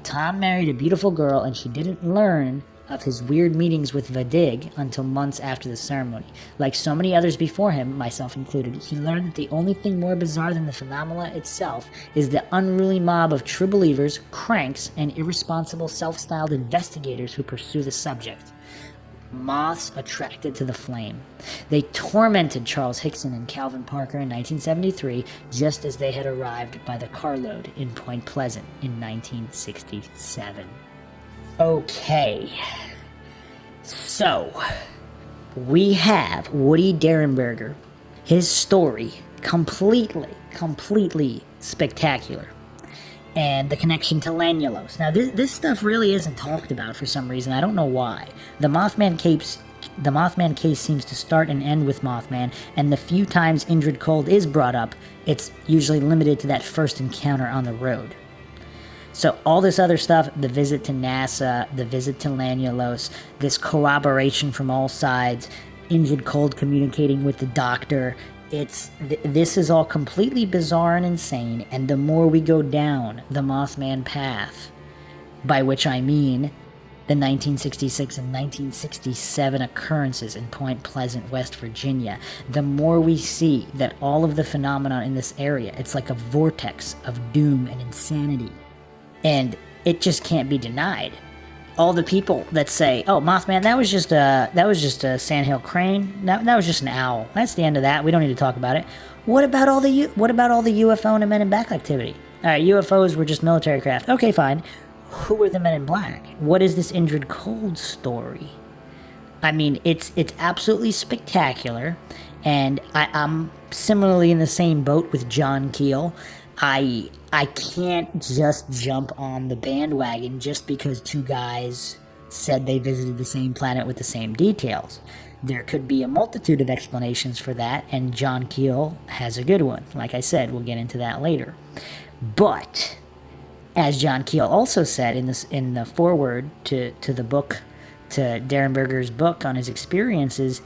[SPEAKER 2] Tom married a beautiful girl, and she didn't learn of his weird meetings with Vadig until months after the ceremony. Like so many others before him, myself included, he learned that the only thing more bizarre than the phenomena itself is the unruly mob of true believers, cranks, and irresponsible self-styled investigators who pursue the subject. Moths attracted to the flame. They tormented Charles Hickson and Calvin Parker in 1973, just as they had arrived by the carload in Point Pleasant in 1967. Okay, so we have Woody Derenberger. His story, completely spectacular. And the connection to Lanulos. Now, this stuff really isn't talked about for some reason. I don't know why. The Mothman case seems to start and end with Mothman, and the few times Indrid Cold is brought up, it's usually limited to that first encounter on the road. So all this other stuff, the visit to NASA, the visit to Lanulos, this corroboration from all sides, Indrid Cold communicating with the doctor, this is all completely bizarre and insane, and the more we go down the Mothman path, by which I mean the 1966 and 1967 occurrences in Point Pleasant, West Virginia, the more we see that all of the phenomena in this area, it's like a vortex of doom and insanity. And it just can't be denied. All the people that say, "Oh, Mothman, that was just a sandhill crane. That was just an owl. That's the end of that. We don't need to talk about it." What about all the UFO and Men in Black activity? All right, UFOs were just military craft. Okay, fine. Who were the Men in Black? What is this Indrid Cold story? I mean, it's absolutely spectacular, and I'm similarly in the same boat with John Keel. I can't just jump on the bandwagon just because two guys said they visited the same planet with the same details. There could be a multitude of explanations for that, and John Keel has a good one. Like I said, we'll get into that later. But as John Keel also said in the foreword to the book, to Darren Berger's book on his experiences,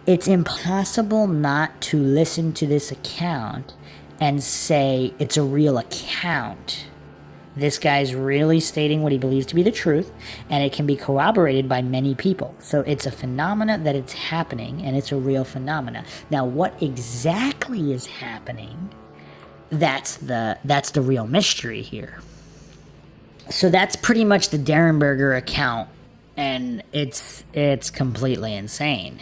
[SPEAKER 2] it's impossible not to listen to this account and say it's a real account. This guy's really stating what he believes to be the truth, and it can be corroborated by many people. So it's a phenomena that it's happening, and it's a real phenomena. Now, what exactly is happening? That's the real mystery here. So that's pretty much the Darren Berger account, and it's completely insane.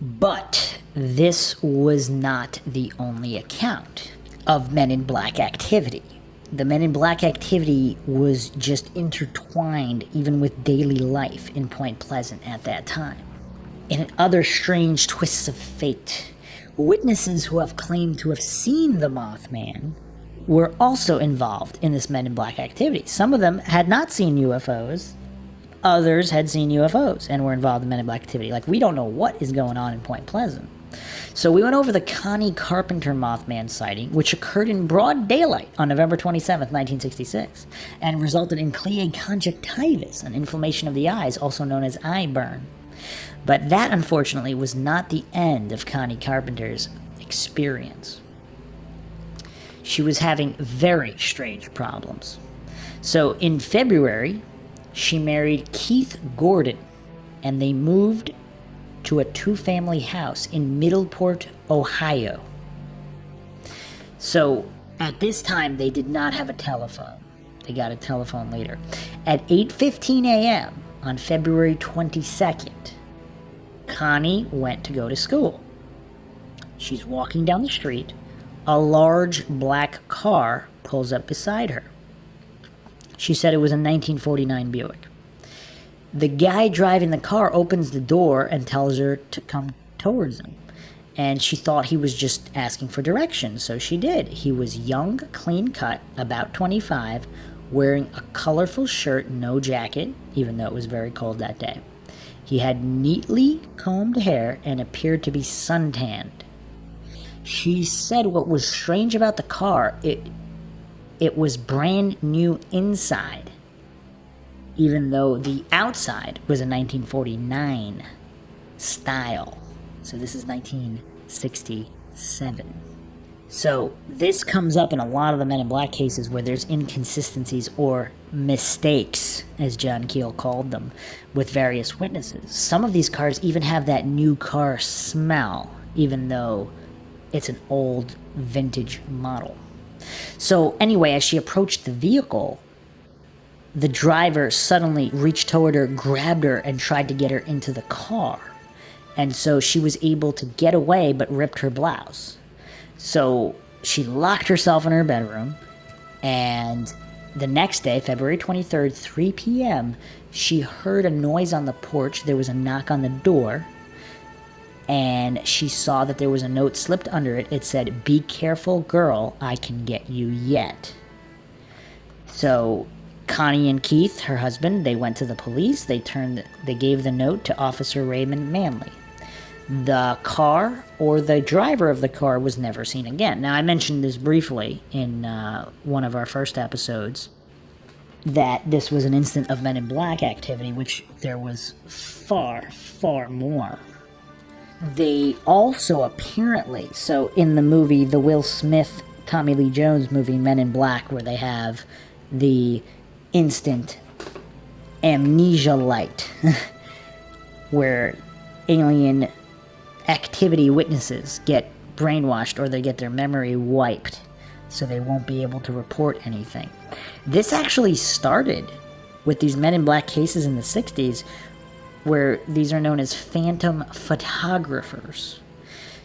[SPEAKER 2] But this was not the only account of Men in Black activity. The Men in Black activity was just intertwined even with daily life in Point Pleasant at that time. In other strange twists of fate, witnesses who have claimed to have seen the Mothman were also involved in this Men in Black activity. Some of them had not seen UFOs. Others had seen UFOs and were involved in Men in Black activity. Like, we don't know what is going on in Point Pleasant. So we went over the Connie Carpenter Mothman sighting, which occurred in broad daylight on November 27th, 1966, and resulted in ciliate conjunctivitis, an inflammation of the eyes, also known as eye burn. But that, unfortunately, was not the end of Connie Carpenter's experience. She was having very strange problems. So in February, she married Keith Gordon, and they moved to a two-family house in Middleport, Ohio. So at this time, they did not have a telephone. They got a telephone later. At 8:15 a.m. on February 22nd, Connie went to go to school. She's walking down the street. A large black car pulls up beside her. She said it was a 1949 Buick. The guy driving the car opens the door and tells her to come towards him. And she thought he was just asking for directions, so she did. He was young, clean cut, about 25, wearing a colorful shirt, no jacket, even though it was very cold that day. He had neatly combed hair and appeared to be suntanned. She said what was strange about the car, it was brand new inside, even though the outside was a 1949 style. So this is 1967. So this comes up in a lot of the Men in Black cases where there's inconsistencies or mistakes, as John Keel called them, with various witnesses. Some of these cars even have that new car smell, even though it's an old vintage model. So anyway, as she approached the vehicle, the driver suddenly reached toward her, grabbed her, and tried to get her into the car. And so she was able to get away, but ripped her blouse. So she locked herself in her bedroom, and the next day, February 23rd, 3 p.m., she heard a noise on the porch. There was a knock on the door, and she saw that there was a note slipped under it. It said, "Be careful, girl, I can get you yet." So Connie and Keith, her husband, they went to the police. They gave the note to Officer Raymond Manley. The car or the driver of the car was never seen again. Now, I mentioned this briefly in one of our first episodes, that this was an instance of Men in Black activity, which there was far, far more. They also apparently, so in the movie, the Will Smith, Tommy Lee Jones movie, Men in Black, where they have the instant amnesia light, where alien activity witnesses get brainwashed or they get their memory wiped so they won't be able to report anything. This actually started with these Men in Black cases in the 60s, where these are known as phantom photographers.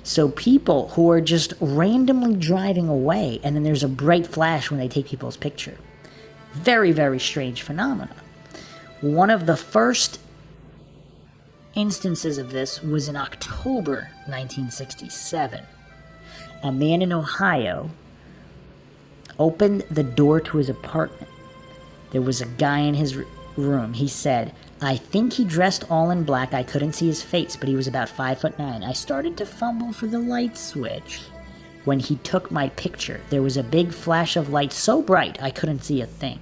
[SPEAKER 2] So people who are just randomly driving away, and then there's a bright flash when they take people's picture. Very, very strange phenomena. One of the first instances of this was in October 1967. A man in Ohio opened the door to his apartment. There was a guy in his room. He said, "I think he dressed all in black. I couldn't see his face, but he was about 5'9". I started to fumble for the light switch. When he took my picture, there was a big flash of light so bright I couldn't see a thing.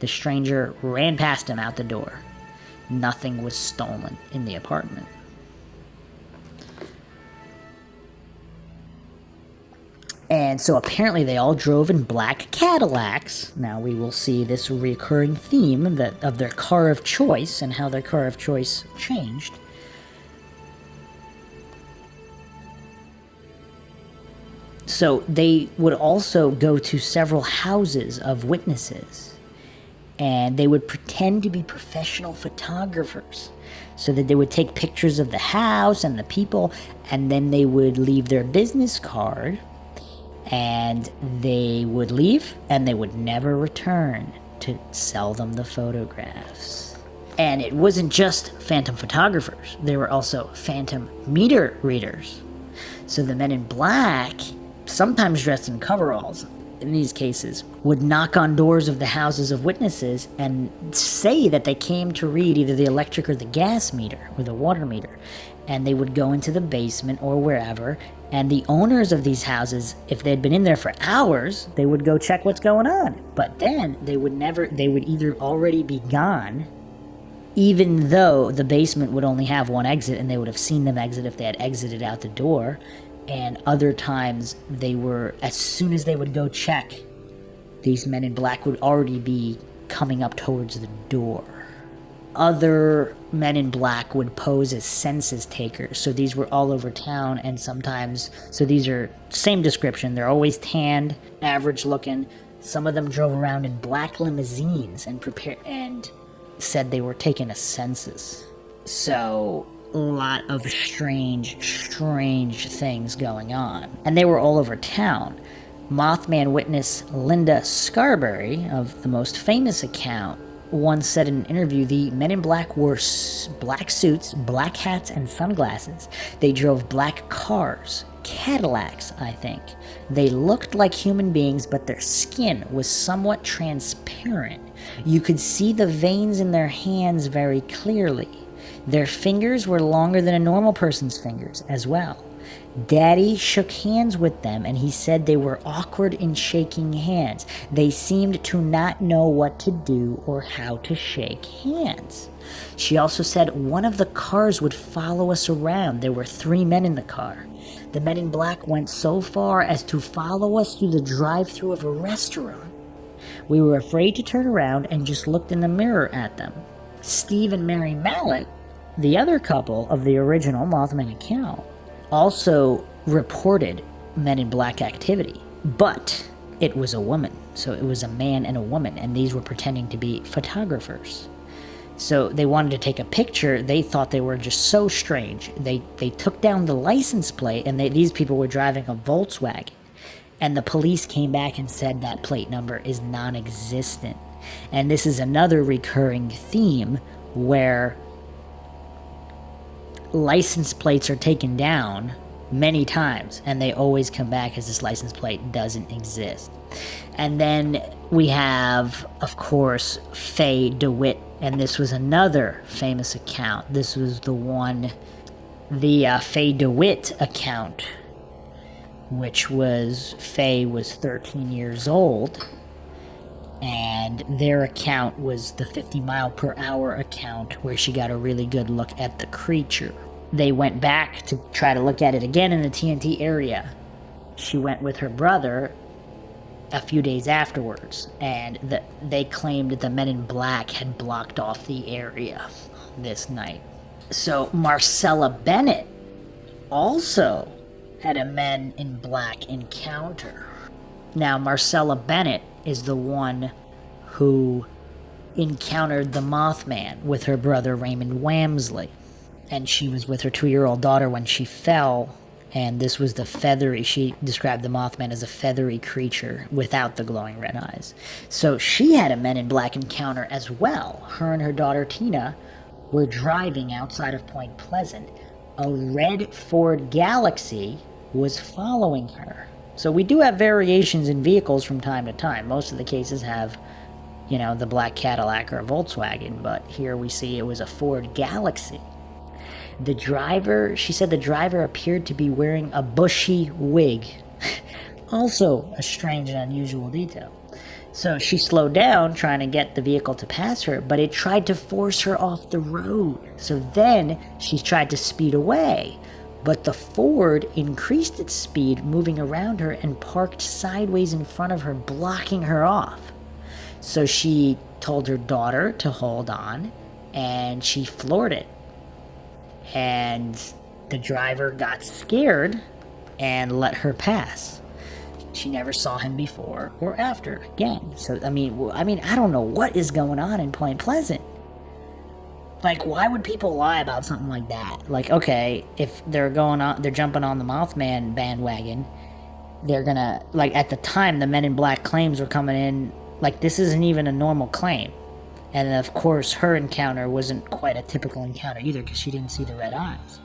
[SPEAKER 2] The stranger ran past him out the door. Nothing was stolen in the apartment." And so apparently they all drove in black Cadillacs. Now we will see this recurring theme of their car of choice and how their car of choice changed. So they would also go to several houses of witnesses, and they would pretend to be professional photographers so that they would take pictures of the house and the people, and then they would leave their business card, and they would leave, and they would never return to sell them the photographs. And it wasn't just phantom photographers. There were also phantom meter readers. So the Men in Black, sometimes dressed in coveralls in these cases, would knock on doors of the houses of witnesses and say that they came to read either the electric or the gas meter or the water meter. And they would go into the basement or wherever, and the owners of these houses, if they had been in there for hours, they would go check what's going on. But then they would either already be gone, even though the basement would only have one exit, and they would have seen them exit if they had exited out the door. And other times as soon as they would go check, these Men in Black would already be coming up towards the door. Other Men in Black would pose as census takers. So these were all over town, and sometimes, so these are same description. They're always tanned, average looking. Some of them drove around in black limousines and said they were taking a census. So a lot of strange things going on. And they were all over town. Mothman witness Linda Scarberry, of the most famous account, once said in an interview, the Men in Black wore black suits, black hats, and sunglasses. They drove black cars, Cadillacs, I think. They looked like human beings, but their skin was somewhat transparent. You could see the veins in their hands very clearly. Their fingers were longer than a normal person's fingers as well. Daddy shook hands with them, and he said they were awkward in shaking hands. They seemed to not know what to do or how to shake hands. She also said one of the cars would follow us around. There were 3 men in the car. The Men in Black went so far as to follow us through the drive-thru of a restaurant. We were afraid to turn around and just looked in the mirror at them. Steve and Mary Mallett, the other couple of the original Mothman account, also reported Men in Black activity, but it was a woman. So it was a man and a woman, and these were pretending to be photographers. So they wanted to take a picture. They thought they were just so strange. They took down the license plate, and these people were driving a Volkswagen. And the police came back and said that plate number is non-existent. And this is another recurring theme where license plates are taken down many times, and they always come back as this license plate doesn't exist. And then we have, of course, Faye DeWitt, and this was another famous account. This was the Faye DeWitt account, which was Faye was 13 years old, and their account was the 50-mile-per-hour account, where she got a really good look at the creature. They went back to try to look at it again in the TNT area. She went with her brother, a few days afterwards, and they claimed that the men in black had blocked off the area this night. So Marcella Bennett also had a men in black encounter. Now, Marcella Bennett is the one who encountered the Mothman with her brother Raymond Wamsley. And she was with her 2-year-old daughter when she fell, and this was she described the Mothman as a feathery creature without the glowing red eyes. So she had a men in black encounter as well. Her and her daughter Tina were driving outside of Point Pleasant. A red Ford Galaxy was following her. So we do have variations in vehicles from time to time. Most of the cases have, the black Cadillac or a Volkswagen, but here we see it was a Ford Galaxy. She said the driver appeared to be wearing a bushy wig. Also a strange and unusual detail. So she slowed down trying to get the vehicle to pass her, but it tried to force her off the road. So then she tried to speed away, but the Ford increased its speed, moving around her and parked sideways in front of her, blocking her off. So she told her daughter to hold on, and she floored it. And the driver got scared and let her pass. She never saw him before or after again. So I mean, I don't know what is going on in Point Pleasant. Like, why would people lie about something like that? Like, okay, if they're jumping on the Mothman bandwagon, they're gonna, like, at the time the Men in Black claims were coming in, like, this isn't even a normal claim. And of course, her encounter wasn't quite a typical encounter either, because she didn't see the red eyes.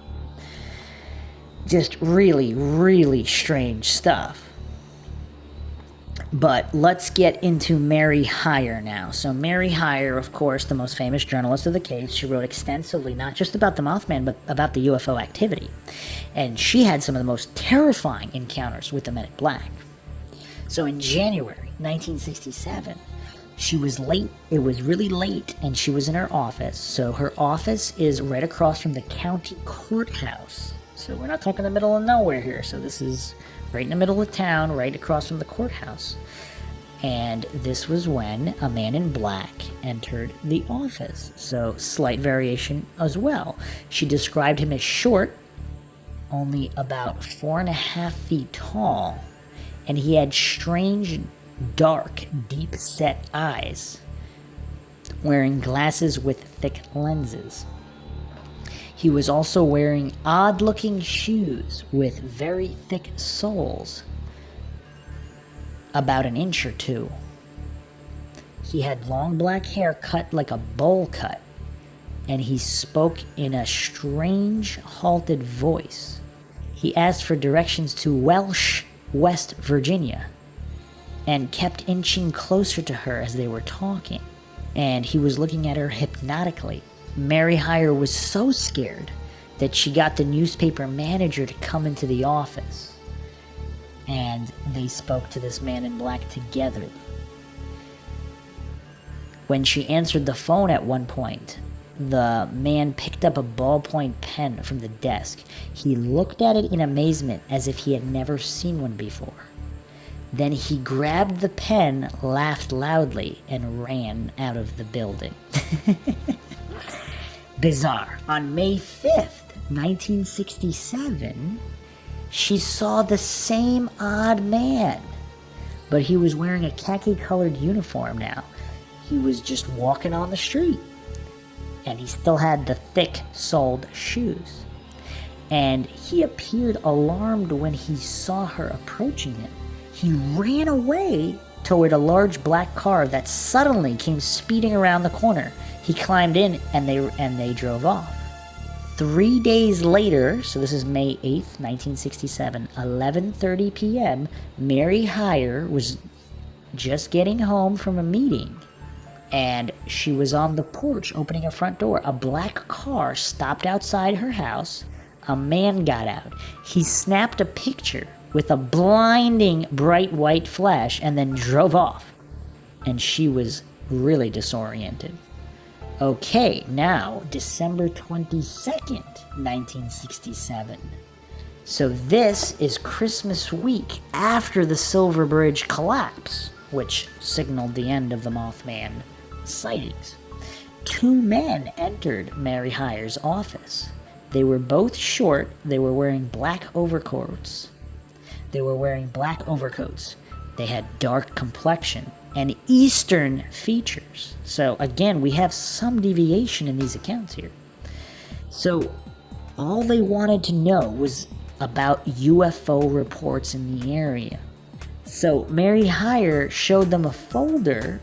[SPEAKER 2] Just really, really strange stuff. But let's get into Mary Hyre now. So Mary Hyre, of course, the most famous journalist of the case, she wrote extensively, not just about the Mothman, but about the UFO activity. And she had some of the most terrifying encounters with the Men in Black. So in January 1967, she was late. It was really late, and she was in her office. So her office is right across from the county courthouse. So we're not talking the middle of nowhere here. So this is right in the middle of town, right across from the courthouse. And this was when a man in black entered the office. So slight variation as well. She described him as short, only about 4.5 feet tall, and he had strange, dark, deep-set eyes, wearing glasses with thick lenses. He was also wearing odd-looking shoes with very thick soles, about 1 inch or 2. He had long black hair cut like a bowl cut, and he spoke in a strange, halted voice. He asked for directions to Welsh, West Virginia, and kept inching closer to her as they were talking, and he was looking at her hypnotically. Mary Hyre was so scared that she got the newspaper manager to come into the office, and they spoke to this man in black together. When she answered the phone at one point, the man picked up a ballpoint pen from the desk. He looked at it in amazement as if he had never seen one before. Then he grabbed the pen, laughed loudly, and ran out of the building. Bizarre. On May 5th, 1967, she saw the same odd man, but he was wearing a khaki-colored uniform now. He was just walking on the street, and he still had the thick-soled shoes. And he appeared alarmed when he saw her approaching him. He ran away toward a large black car that suddenly came speeding around the corner. He climbed in, and they drove off. 3 days later, so this is May 8th, 1967, 11:30 p.m., Mary Hyre was just getting home from a meeting, and she was on the porch opening her front door. A black car stopped outside her house. A man got out. He snapped a picture with a blinding bright white flash and then drove off. And she was really disoriented. Okay, now December 22nd, 1967. So this is Christmas week after the Silver Bridge collapse, which signaled the end of the Mothman sightings. 2 men entered Mary Hyer's office. They were both short. They were wearing black overcoats. They had dark complexion and Eastern features. So again, we have some deviation in these accounts here. So all they wanted to know was about UFO reports in the area. So Mary Hyre showed them a folder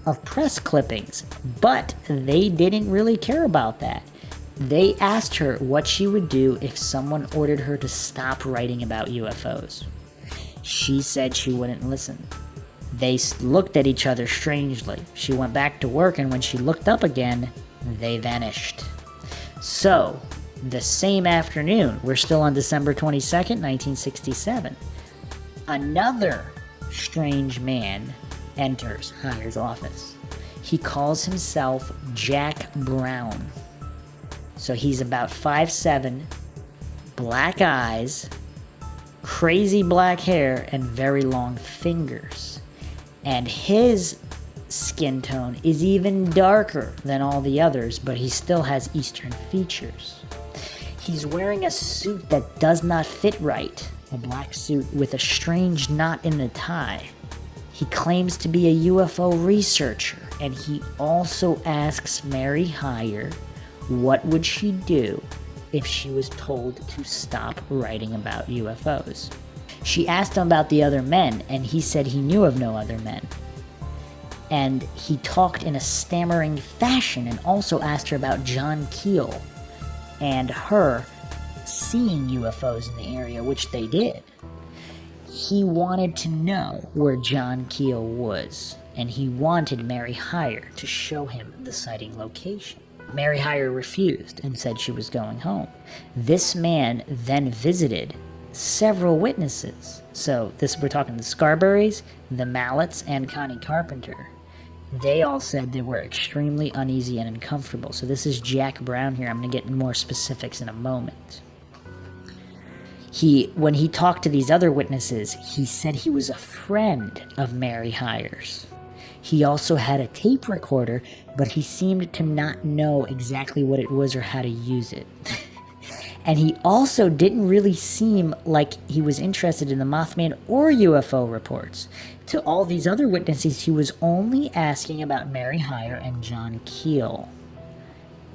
[SPEAKER 2] of press clippings, but they didn't really care about that. They asked her what she would do if someone ordered her to stop writing about UFOs. She said she wouldn't listen. They looked at each other strangely. She went back to work, and when she looked up again, they vanished. So, the same afternoon, we're still on December 22nd, 1967, another strange man enters Hyer's office. He calls himself Jack Brown. So he's about 5'7", black eyes, crazy black hair, and very long fingers. And his skin tone is even darker than all the others, but he still has Eastern features. He's wearing a suit that does not fit right, a black suit with a strange knot in the tie. He claims to be a UFO researcher, and he also asks Mary Hyre what would she do if she was told to stop writing about UFOs. She asked him about the other men, and he said he knew of no other men. And he talked in a stammering fashion and also asked her about John Keel and her seeing UFOs in the area, which they did. He wanted to know where John Keel was, and he wanted Mary Hyre to show him the sighting location. Mary Hyre refused and said she was going home. This man then visited several witnesses. So we're talking the Scarberries, the Mallets, and Connie Carpenter. They all said they were extremely uneasy and uncomfortable. So this is Jack Brown here. I'm going to get more specifics in a moment. When he talked to these other witnesses, he said he was a friend of Mary Hyre's. He also had a tape recorder, but he seemed to not know exactly what it was or how to use it. And he also didn't really seem like he was interested in the Mothman or UFO reports. To all these other witnesses, he was only asking about Mary Hyre and John Keel.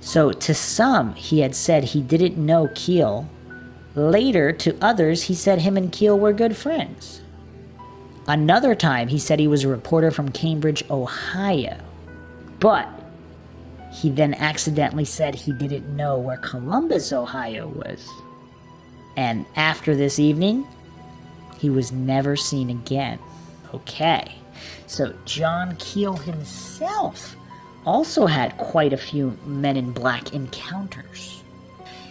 [SPEAKER 2] So to some, he had said he didn't know Keel. Later, to others, he said him and Keel were good friends. Another time, he said he was a reporter from Cambridge, Ohio. But he then accidentally said he didn't know where Columbus, Ohio was. And after this evening, he was never seen again. Okay, so John Keel himself also had quite a few Men in Black encounters.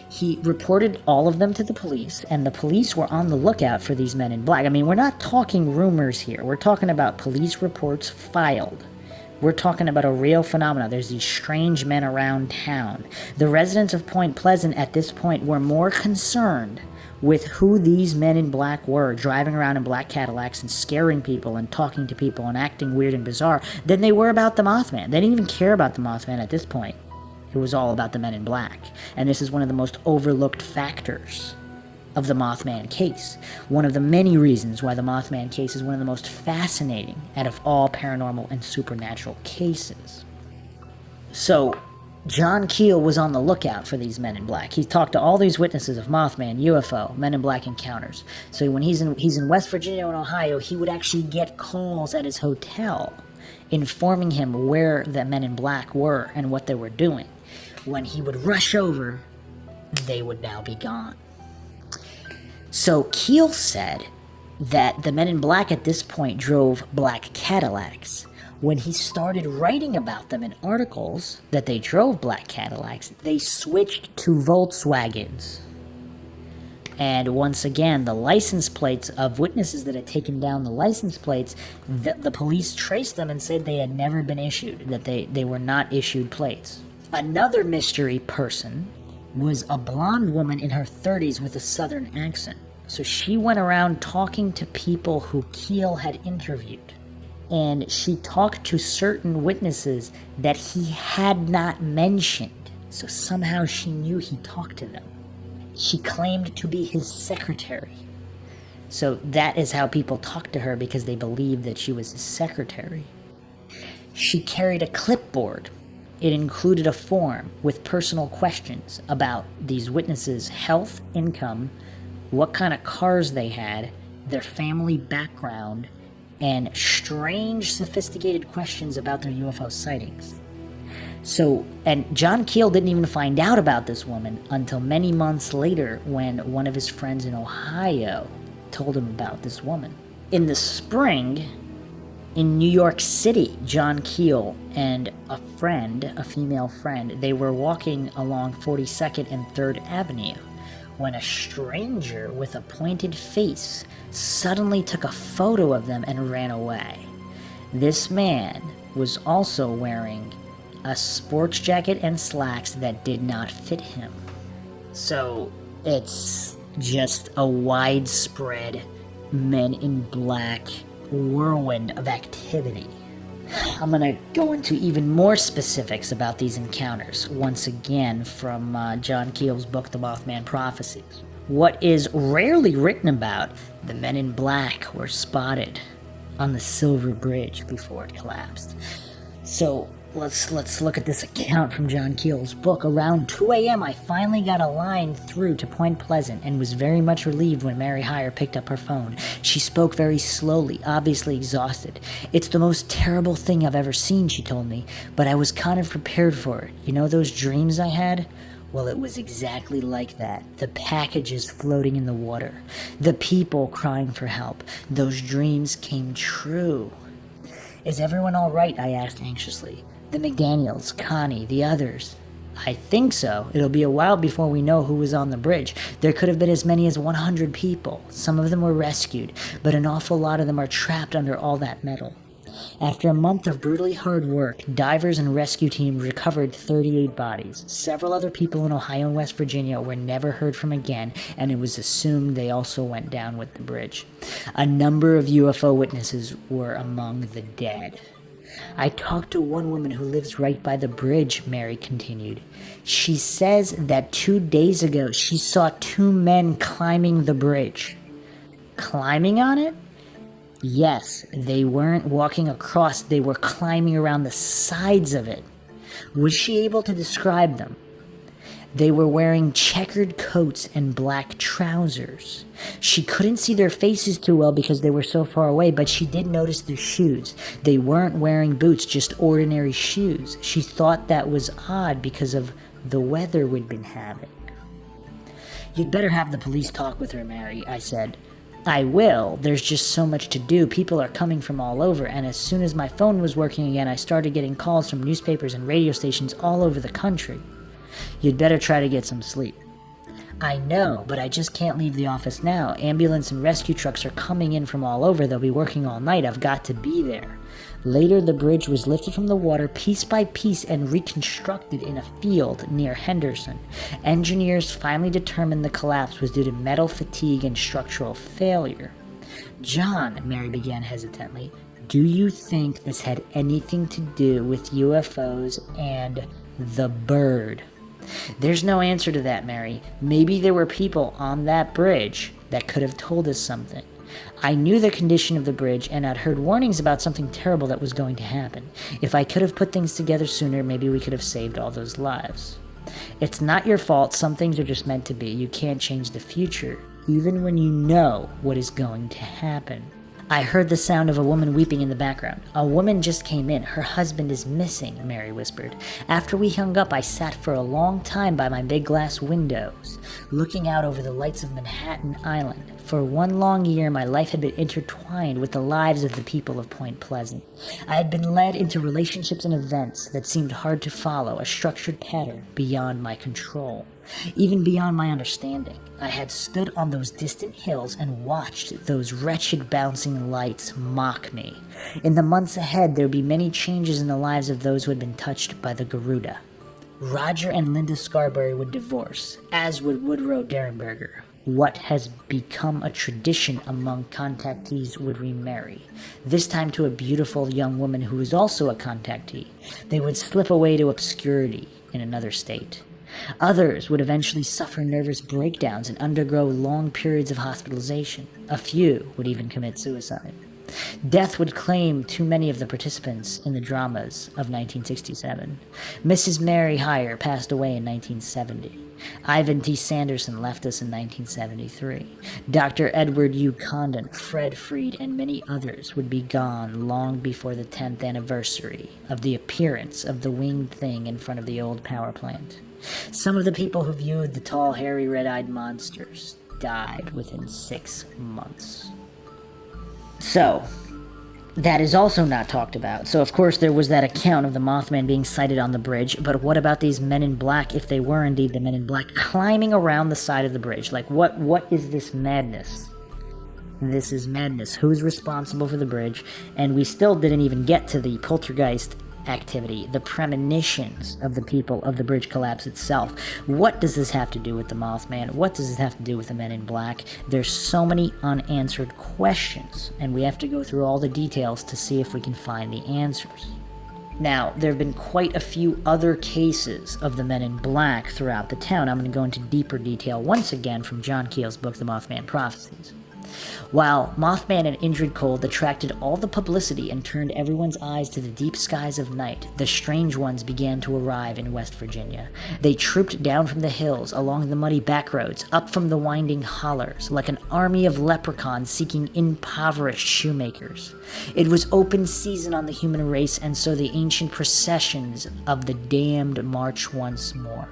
[SPEAKER 2] He reported all of them to the police, and the police were on the lookout for these Men in Black. I mean, we're not talking rumors here. We're talking about police reports filed. We're talking about a real phenomenon. There's these strange men around town. The residents of Point Pleasant at this point were more concerned with who these Men in Black were, driving around in black Cadillacs and scaring people and talking to people and acting weird and bizarre, than they were about the Mothman. They didn't even care about the Mothman at this point. It was all about the Men in Black. And this is one of the most overlooked factors of the Mothman case. One of the many reasons why the Mothman case is one of the most fascinating out of all paranormal and supernatural cases. So, John Keel was on the lookout for these Men in Black. He talked to all these witnesses of Mothman, UFO, Men in Black encounters. So when he's in West Virginia and Ohio, he would actually get calls at his hotel informing him where the Men in Black were and what they were doing. When he would rush over, they would now be gone. So Keel said that the Men in Black at this point drove black Cadillacs. When he started writing about them in articles that they drove black Cadillacs, they switched to Volkswagens. And once again, the license plates of witnesses that had taken down the license plates, the police traced them and said they had never been issued, that they were not issued plates. Another mystery person was a blonde woman in her 30s with a southern accent. So she went around talking to people who Keel had interviewed. And she talked to certain witnesses that he had not mentioned. So somehow she knew he talked to them. She claimed to be his secretary. So that is how people talked to her, because they believed that she was his secretary. She carried a clipboard. It included a form with personal questions about these witnesses' health, income, what kind of cars they had, their family background, and strange, sophisticated questions about their UFO sightings. So, and John Keel didn't even find out about this woman until many months later, when one of his friends in Ohio told him about this woman. In the spring, in New York City, John Keel and a female friend, they were walking along 42nd and 3rd Avenue when a stranger with a pointed face suddenly took a photo of them and ran away. This man was also wearing a sports jacket and slacks that did not fit him. So it's just a widespread Men in Black whirlwind of activity. I'm going to go into even more specifics about these encounters, once again from John Keel's book, The Mothman Prophecies. What is rarely written about, the Men in Black were spotted on the Silver Bridge before it collapsed. So let's look at this account from John Keel's book. Around 2 a.m. I finally got a line through to Point Pleasant and was very much relieved when Mary Heyer picked up her phone. She spoke very slowly, obviously exhausted. "It's the most terrible thing I've ever seen," she told me, "but I was kind of prepared for it. You know those dreams I had? Well, it was exactly like that. The packages floating in the water. The people crying for help. Those dreams came true." "Is everyone all right?" I asked anxiously. "The McDaniels, Connie, the others?" "I think so. It'll be a while before we know who was on the bridge. There could have been as many as 100 people. Some of them were rescued, but an awful lot of them are trapped under all that metal." After a month of brutally hard work, divers and rescue teams recovered 38 bodies. Several other people in Ohio and West Virginia were never heard from again, and it was assumed they also went down with the bridge. A number of UFO witnesses were among the dead. "I talked to one woman who lives right by the bridge," Mary continued. "She says that 2 days ago she saw 2 men climbing the bridge." "Climbing on it?" "Yes, they weren't walking across, they were climbing around the sides of it." "Was she able to describe them?" "They were wearing checkered coats and black trousers. She couldn't see their faces too well because they were so far away, but she did notice their shoes. They weren't wearing boots, just ordinary shoes. She thought that was odd because of the weather we'd been having." "You'd better have the police talk with her, Mary," I said. "I will. There's just so much to do. People are coming from all over, and as soon as my phone was working again, I started getting calls from newspapers and radio stations all over the country." "You'd better try to get some sleep." "I know, but I just can't leave the office now. Ambulance and rescue trucks are coming in from all over. They'll be working all night. I've got to be there." Later, the bridge was lifted from the water piece by piece and reconstructed in a field near Henderson. Engineers finally determined the collapse was due to metal fatigue and structural failure. "John," Mary began hesitantly, "do you think this had anything to do with UFOs and the bird?" "There's no answer to that, Mary. Maybe there were people on that bridge that could have told us something. I knew the condition of the bridge, and I'd heard warnings about something terrible that was going to happen. If I could have put things together sooner, maybe we could have saved all those lives. It's not your fault. Some things are just meant to be. You can't change the future, even when you know what is going to happen." I heard the sound of a woman weeping in the background. "A woman just came in. Her husband is missing," Mary whispered. "After we hung up, I sat for a long time by my big glass windows, looking out over the lights of Manhattan Island. For 1 long year, my life had been intertwined with the lives of the people of Point Pleasant. I had been led into relationships and events that seemed hard to follow, a structured pattern beyond my control, even beyond my understanding. I had stood on those distant hills and watched those wretched bouncing lights mock me. In the months ahead, there would be many changes in the lives of those who had been touched by the Garuda." Roger and Linda Scarberry would divorce, as would Woodrow Derenberger. What has become a tradition among contactees would remarry, this time to a beautiful young woman who was also a contactee. They would slip away to obscurity in another state. Others would eventually suffer nervous breakdowns and undergo long periods of hospitalization. A few would even commit suicide. Death would claim too many of the participants in the dramas of 1967. Mrs. Mary Heyer passed away in 1970. Ivan T. Sanderson left us in 1973. Dr. Edward U. Condon, Fred Freed, and many others would be gone long before the 10th anniversary of the appearance of the winged thing in front of the old power plant. Some of the people who viewed the tall, hairy, red-eyed monsters died within 6 months. So, that is also not talked about. So, of course, there was that account of the Mothman being sighted on the bridge, but what about these men in black, if they were indeed the men in black, climbing around the side of the bridge? Like, what is this madness? This is madness. Who's responsible for the bridge? And we still didn't even get to the poltergeist activity, the premonitions of the people of the bridge collapse itself. What does this have to do with the Mothman? What does this have to do with the men in black? There's so many unanswered questions, and we have to go through all the details to see if we can find the answers. Now, there have been quite a few other cases of the men in black throughout the town. I'm going to go into deeper detail once again from John Keel's book, The Mothman Prophecies. While Mothman and Indrid Cold attracted all the publicity and turned everyone's eyes to the deep skies of night, the strange ones began to arrive in West Virginia. They trooped down from the hills, along the muddy back roads, up from the winding hollers, like an army of leprechauns seeking impoverished shoemakers. It was open season on the human race, and so the ancient processions of the damned march once more.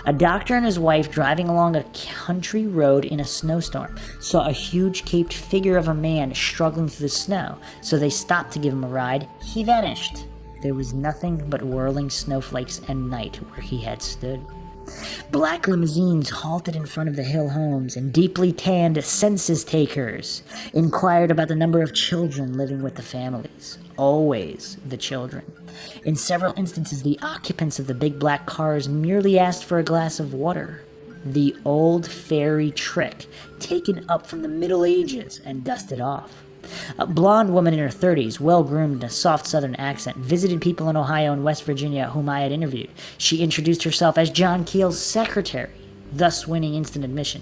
[SPEAKER 2] A doctor and his wife, driving along a country road in a snowstorm, saw a huge caped figure of a man struggling through the snow, so they stopped to give him a ride. He vanished. There was nothing but whirling snowflakes and night where he had stood. Black limousines halted in front of the hill homes, and deeply tanned census takers inquired about the number of children living with the families. Always the children. In several instances, the occupants of the big black cars merely asked for a glass of water. The old fairy trick, taken up from the Middle Ages and dusted off. A blonde woman in her 30s, well-groomed in a soft southern accent, visited people in Ohio and West Virginia whom I had interviewed. She introduced herself as John Keel's secretary, thus winning instant admission.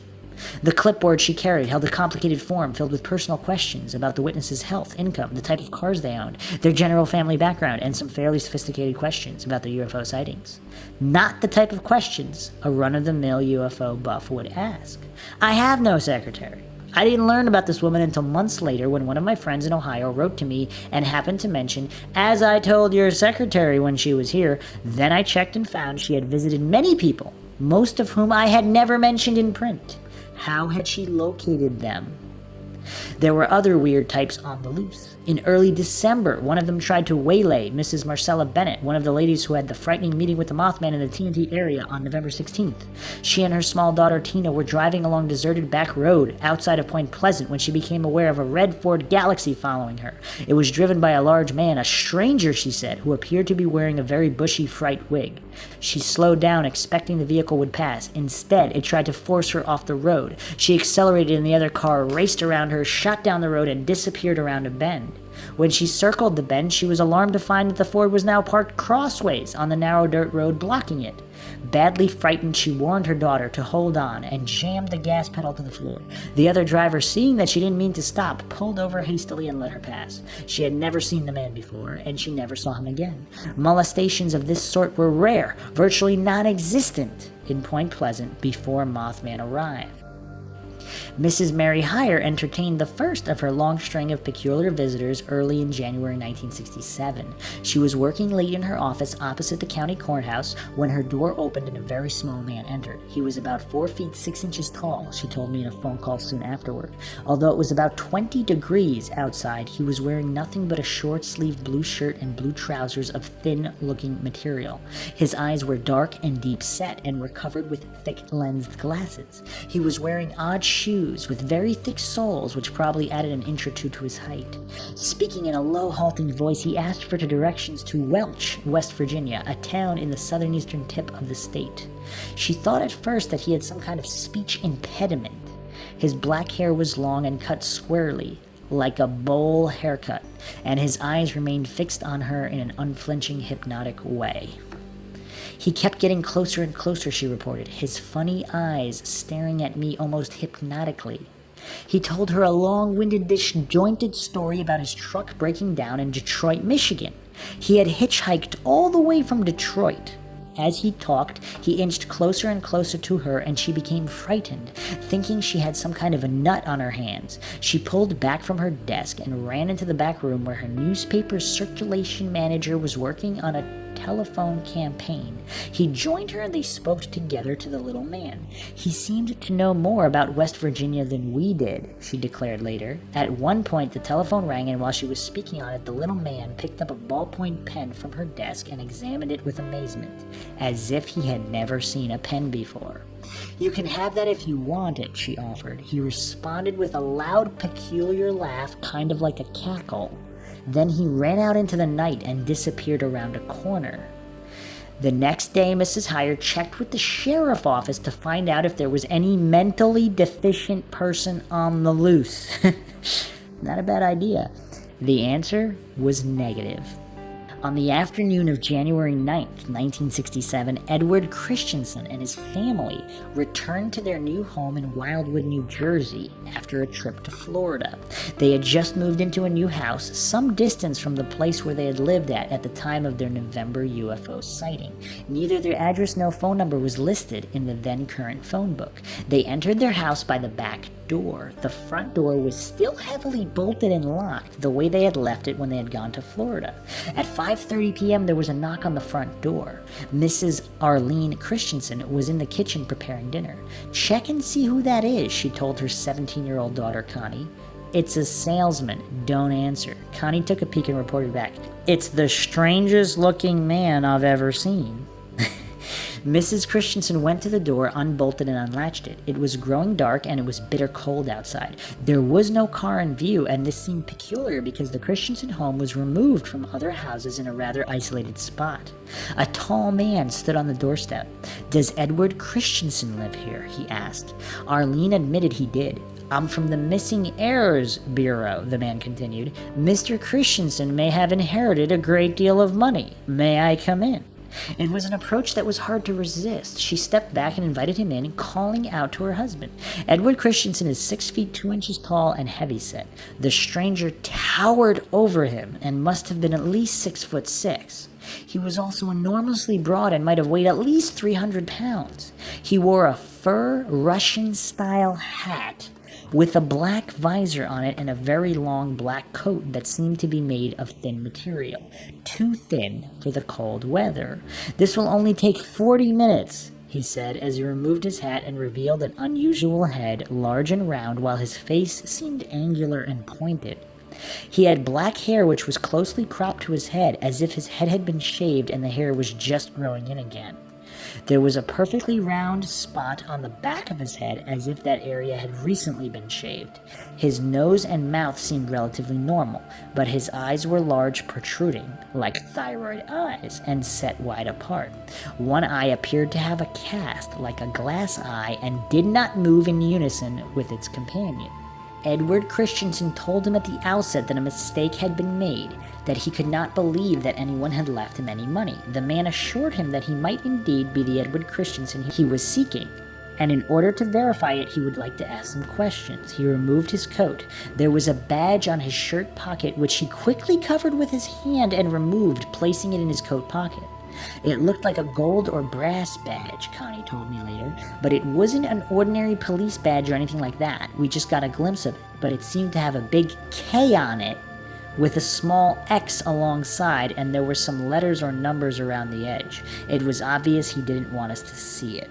[SPEAKER 2] The clipboard she carried held a complicated form filled with personal questions about the witnesses' health, income, the type of cars they owned, their general family background, and some fairly sophisticated questions about the UFO sightings. Not the type of questions a run-of-the-mill UFO buff would ask. I have no secretary. I didn't learn about this woman until months later when one of my friends in Ohio wrote to me and happened to mention, "As I told your secretary when she was here." Then I checked and found she had visited many people, most of whom I had never mentioned in print. How had she located them? There were other weird types on the loose. In early December, one of them tried to waylay Mrs. Marcella Bennett, one of the ladies who had the frightening meeting with the Mothman in the TNT area on November 16th. She and her small daughter Tina were driving along deserted back road outside of Point Pleasant when she became aware of a red Ford Galaxy following her. It was driven by a large man, a stranger, she said, who appeared to be wearing a very bushy fright wig. She slowed down, expecting the vehicle would pass. Instead, it tried to force her off the road. She accelerated and the other car raced around her, shot down the road, and disappeared around a bend. When she circled the bend, she was alarmed to find that the Ford was now parked crossways on the narrow dirt road, blocking it. Badly frightened, she warned her daughter to hold on and jammed the gas pedal to the floor. The other driver, seeing that she didn't mean to stop, pulled over hastily and let her pass. She had never seen the man before, and she never saw him again. Molestations of this sort were rare, virtually non-existent in Point Pleasant before Mothman arrived. Mrs. Mary Heyer entertained the first of her long string of peculiar visitors early in January 1967. She was working late in her office opposite the county courthouse when her door opened and a very small man entered. He was about 4 feet 6 inches tall, she told me in a phone call soon afterward. Although it was about 20 degrees outside, he was wearing nothing but a short-sleeved blue shirt and blue trousers of thin-looking material. His eyes were dark and deep-set and were covered with thick-lensed glasses. He was wearing odd shoes shoes with very thick soles, which probably added an inch or two to his height. Speaking in a low, halting voice, he asked for directions to Welch, West Virginia, a town in the southeastern tip of the state. She thought at first that he had some kind of speech impediment. His black hair was long and cut squarely, like a bowl haircut, and his eyes remained fixed on her in an unflinching, hypnotic way. He kept getting closer and closer, she reported, his funny eyes staring at me almost hypnotically. He told her a long-winded, disjointed story about his truck breaking down in Detroit, Michigan. He had hitchhiked all the way from Detroit. As he talked, he inched closer and closer to her, and she became frightened, thinking she had some kind of a nut on her hands. She pulled back from her desk and ran into the back room where her newspaper circulation manager was working on a telephone campaign. He joined her and they spoke together to the little man. He seemed to know more about West Virginia than we did, she declared later. At one point, the telephone rang, and while she was speaking on it, the little man picked up a ballpoint pen from her desk and examined it with amazement, as if he had never seen a pen before. "You can have that if you want it," she offered. He responded with a loud, peculiar laugh, kind of like a cackle. Then he ran out into the night and disappeared around a corner. The next day, Mrs. Heyer checked with the sheriff office to find out if there was any mentally deficient person on the loose. Not a bad idea. The answer was negative. On the afternoon of January 9th, 1967, Edward Christensen and his family returned to their new home in Wildwood, New Jersey, after a trip to Florida. They had just moved into a new house, some distance from the place where they had lived at the time of their November UFO sighting. Neither their address nor phone number was listed in the then-current phone book. They entered their house by the back door. The front door was still heavily bolted and locked, the way they had left it when they had gone to Florida. At 5:30 p.m., there was a knock on the front door. Mrs. Arlene Christensen was in the kitchen preparing dinner. "Check and see who that is," she told her 17-year-old daughter, Connie. "It's a salesman. Don't answer." Connie took a peek and reported back, "It's the strangest looking man I've ever seen." Mrs. Christensen went to the door, unbolted and unlatched it. It was growing dark and it was bitter cold outside. There was no car in view, and this seemed peculiar because the Christensen home was removed from other houses in a rather isolated spot. A tall man stood on the doorstep. "Does Edward Christensen live here?" he asked. Arlene admitted he did. "I'm from the Missing Heirs Bureau," the man continued. "Mr. Christensen may have inherited a great deal of money. May I come in?" It was an approach that was hard to resist. She stepped back and invited him in, calling out to her husband. Edward Christensen is 6 feet 2 inches tall and heavyset. The stranger towered over him and must have been at least 6'6". He was also enormously broad and might have weighed at least 300 pounds. He wore a fur Russian-style hat with a black visor on it and a very long black coat that seemed to be made of thin material, too thin for the cold weather. "This will only take 40 minutes, he said as he removed his hat and revealed an unusual head, large and round, while his face seemed angular and pointed. He had black hair which was closely cropped to his head, as if his head had been shaved and the hair was just growing in again. There was a perfectly round spot on the back of his head, as if that area had recently been shaved. His nose and mouth seemed relatively normal, but his eyes were large, protruding, like thyroid eyes, and set wide apart. One eye appeared to have a cast, like a glass eye, and did not move in unison with its companion. Edward Christensen told him at the outset that a mistake had been made, that he could not believe that anyone had left him any money. The man assured him that he might indeed be the Edward Christensen he was seeking, and in order to verify it, he would like to ask some questions. He removed his coat. There was a badge on his shirt pocket, which he quickly covered with his hand and removed, placing it in his coat pocket. It looked like a gold or brass badge, Connie told me later, but it wasn't an ordinary police badge or anything like that. We just got a glimpse of it, but it seemed to have a big K on it with a small X alongside, and there were some letters or numbers around the edge. It was obvious he didn't want us to see it.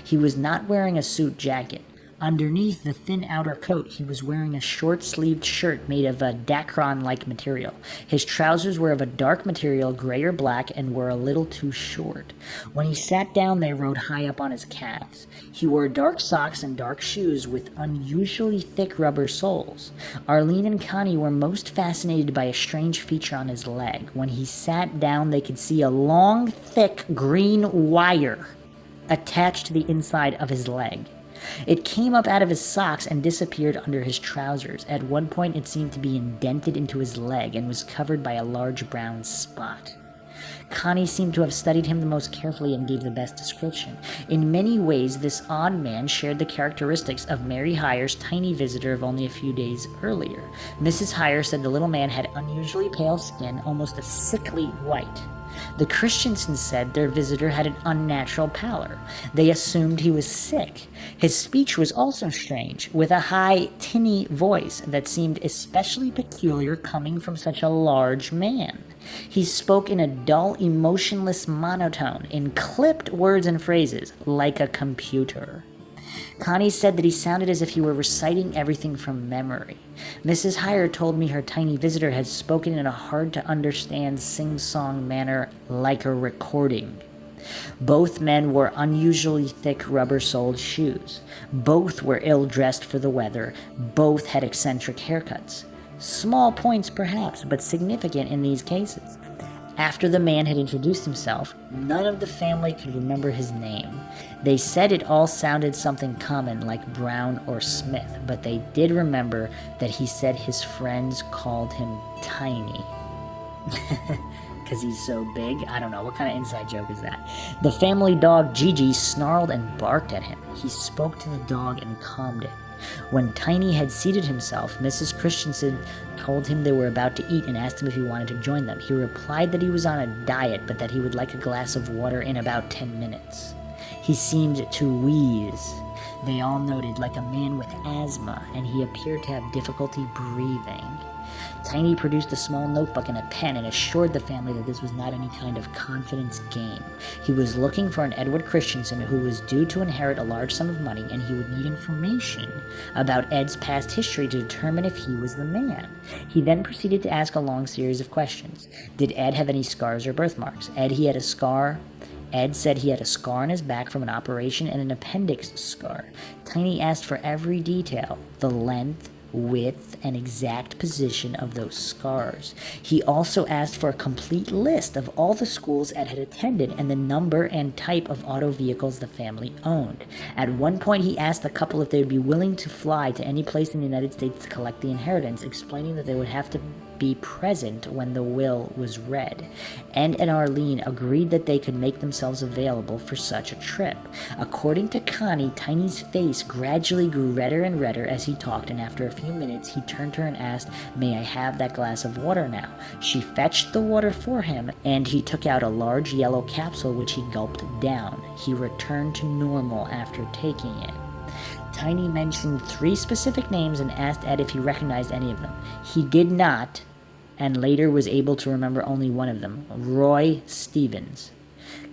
[SPEAKER 2] He was not wearing a suit jacket. Underneath the thin outer coat, he was wearing a short-sleeved shirt made of a dacron-like material. His trousers were of a dark material, gray or black, and were a little too short. When he sat down, they rode high up on his calves. He wore dark socks and dark shoes with unusually thick rubber soles. Arlene and Connie were most fascinated by a strange feature on his leg. When he sat down, they could see a long, thick green wire attached to the inside of his leg. It came up out of his socks and disappeared under his trousers. At one point, it seemed to be indented into his leg and was covered by a large brown spot. Connie seemed to have studied him the most carefully and gave the best description. In many ways, this odd man shared the characteristics of Mary Hyer's tiny visitor of only a few days earlier. Mrs. Hyer said the little man had unusually pale skin, almost a sickly white. The Christiansons said their visitor had an unnatural pallor. They assumed he was sick. His speech was also strange, with a high, tinny voice that seemed especially peculiar coming from such a large man. He spoke in a dull, emotionless monotone, in clipped words and phrases, like a computer. Connie said that he sounded as if he were reciting everything from memory. Mrs. Hyer told me her tiny visitor had spoken in a hard-to-understand sing-song manner like a recording. Both men wore unusually thick rubber-soled shoes. Both were ill-dressed for the weather. Both had eccentric haircuts. Small points, perhaps, but significant in these cases. After the man had introduced himself, none of the family could remember his name. They said it all sounded something common like Brown or Smith, but they did remember that he said his friends called him Tiny. Because he's so big? I don't know. What kind of inside joke is that? The family dog Gigi snarled and barked at him. He spoke to the dog and calmed it. When Tiny had seated himself, Mrs. Christensen told him they were about to eat and asked him if he wanted to join them. He replied that he was on a diet, but that he would like a glass of water in about 10 minutes. He seemed to wheeze. They all noted like a man with asthma, and he appeared to have difficulty breathing. Tiny produced a small notebook and a pen and assured the family that this was not any kind of confidence game. He was looking for an Edward Christensen who was due to inherit a large sum of money, and he would need information about Ed's past history to determine if he was the man. He then proceeded to ask a long series of questions. Did Ed have any scars or birthmarks? Ed said he had a scar on his back from an operation and an appendix scar. Tiny asked for every detail, the length, width, and exact position of those scars. He also asked for a complete list of all the schools Ed had attended and the number and type of auto vehicles the family owned. At one point, he asked the couple if they would be willing to fly to any place in the United States to collect the inheritance, explaining that they would have to be present when the will was read. Ed and Arlene agreed that they could make themselves available for such a trip. According to Connie, Tiny's face gradually grew redder and redder as he talked, and after a few minutes he turned to her and asked, "May I have that glass of water now?" She fetched the water for him, and he took out a large yellow capsule which he gulped down. He returned to normal after taking it. Tiny mentioned 3 specific names and asked Ed if he recognized any of them. He did not, and later was able to remember only one of them, Roy Stevens.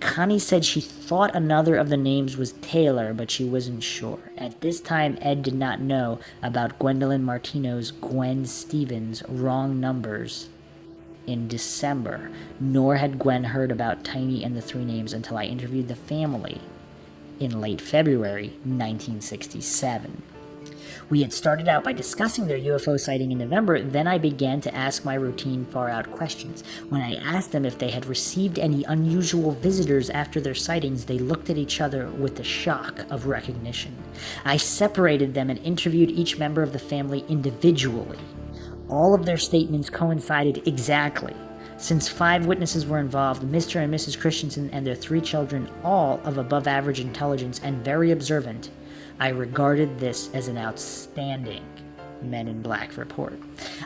[SPEAKER 2] Connie said she thought another of the names was Taylor, but she wasn't sure. At this time, Ed did not know about Gwendolyn Martino's Gwen Stevens' wrong numbers in December, nor had Gwen heard about Tiny and the 3 names until I interviewed the family in late February 1967. We had started out by discussing their UFO sighting in November, then I began to ask my routine far-out questions. When I asked them if they had received any unusual visitors after their sightings, they looked at each other with the shock of recognition. I separated them and interviewed each member of the family individually. All of their statements coincided exactly. Since 5 witnesses were involved, Mr. and Mrs. Christensen and their 3 children, all of above-average intelligence and very observant, I regarded this as an outstanding Men in Black report.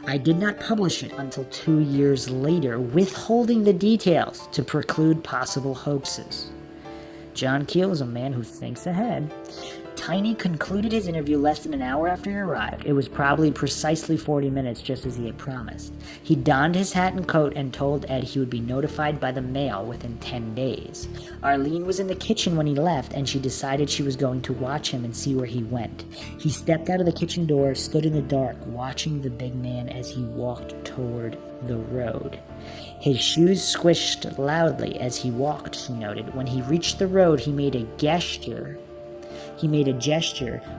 [SPEAKER 2] I did not publish it until 2 years later, withholding the details to preclude possible hoaxes. John Keel is a man who thinks ahead. Tiny concluded his interview less than an hour after he arrived. It was probably precisely 40 minutes, just as he had promised. He donned his hat and coat and told Ed he would be notified by the mail within 10 days. Arlene was in the kitchen when he left, and she decided she was going to watch him and see where he went. He stepped out of the kitchen door, stood in the dark, watching the big man as he walked toward the road. His shoes squished loudly as he walked, she noted. When he reached the road, he made a gesture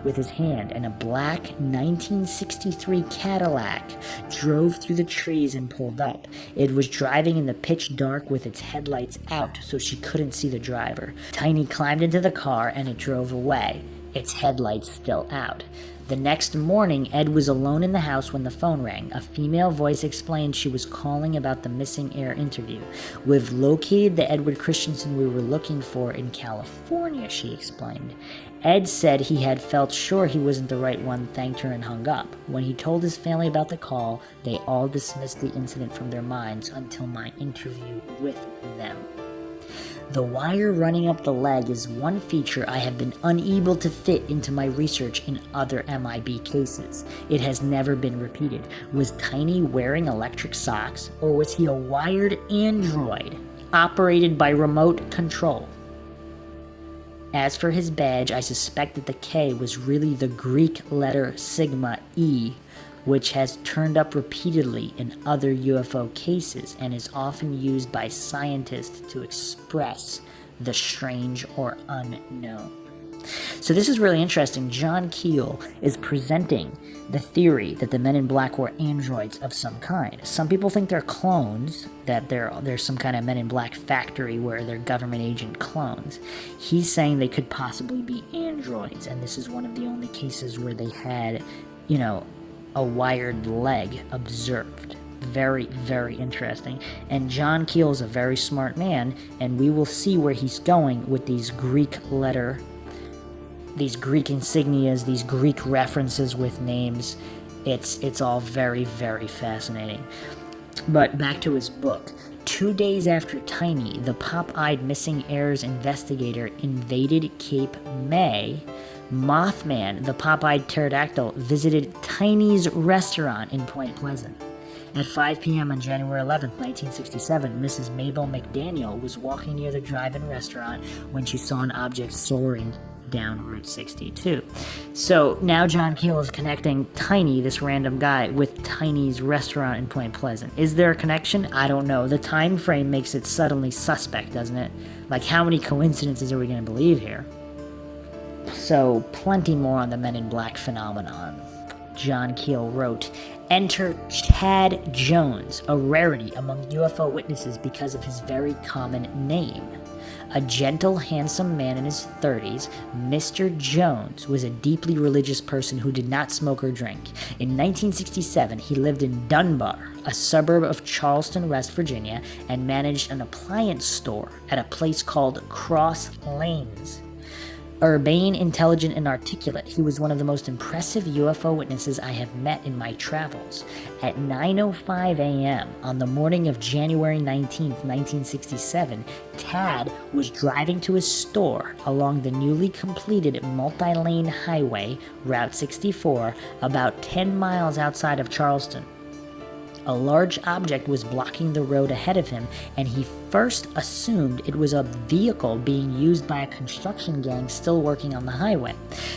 [SPEAKER 2] with his hand, and a black 1963 Cadillac drove through the trees and pulled up. It was driving in the pitch dark with its headlights out, so she couldn't see the driver. Tiny climbed into the car and it drove away, its headlights still out. The next morning, Ed was alone in the house when the phone rang. A female voice explained she was calling about the missing air interview. "We've located the Edward Christensen we were looking for in California," she explained. Ed said he had felt sure he wasn't the right one, thanked her, and hung up. When he told his family about the call, they all dismissed the incident from their minds until my interview with them. The wire running up the leg is one feature I have been unable to fit into my research in other MIB cases. It has never been repeated. Was Tiny wearing electric socks, or was he a wired android operated by remote control? As for his badge, I suspect that the K was really the Greek letter Sigma E, which has turned up repeatedly in other UFO cases and is often used by scientists to express the strange or unknown. So this is really interesting. John Keel is presenting the theory that the men in black were androids of some kind. Some people think they're clones, that there's some kind of men in black factory where they're government agent clones. He's saying they could possibly be androids, and this is one of the only cases where they had, a wired leg observed. Very, very interesting. And John Keel is a very smart man, and we will see where he's going with these Greek insignias, these Greek references with names. It's all very, very fascinating. But back to his book. 2 days after Tiny, the pop-eyed missing heirs investigator invaded Cape May, Mothman, the pop-eyed pterodactyl, visited Tiny's restaurant in Point Pleasant. At 5 p.m. on January 11, 1967, Mrs. Mabel McDaniel was walking near the drive-in restaurant when she saw an object soaring down Route 62. So now John Keel is connecting Tiny, this random guy, with Tiny's restaurant in Point Pleasant. Is there a connection? I don't know. The time frame makes it suddenly suspect, doesn't it? Like, how many coincidences are we going to believe here? So, plenty more on the Men in Black phenomenon. John Keel wrote, "Enter Tad Jones, a rarity among UFO witnesses because of his very common name. A gentle, handsome man in his 30s, Mr. Jones was a deeply religious person who did not smoke or drink. In 1967, he lived in Dunbar, a suburb of Charleston, West Virginia, and managed an appliance store at a place called Cross Lanes. Urbane, intelligent, and articulate, he was one of the most impressive UFO witnesses I have met in my travels. At 9:05 a.m. on the morning of January 19, 1967, Tad was driving to his store along the newly completed multi-lane highway, Route 64, about 10 miles outside of Charleston. A large object was blocking the road ahead of him, and he first assumed it was a vehicle being used by a construction gang still working on the highway.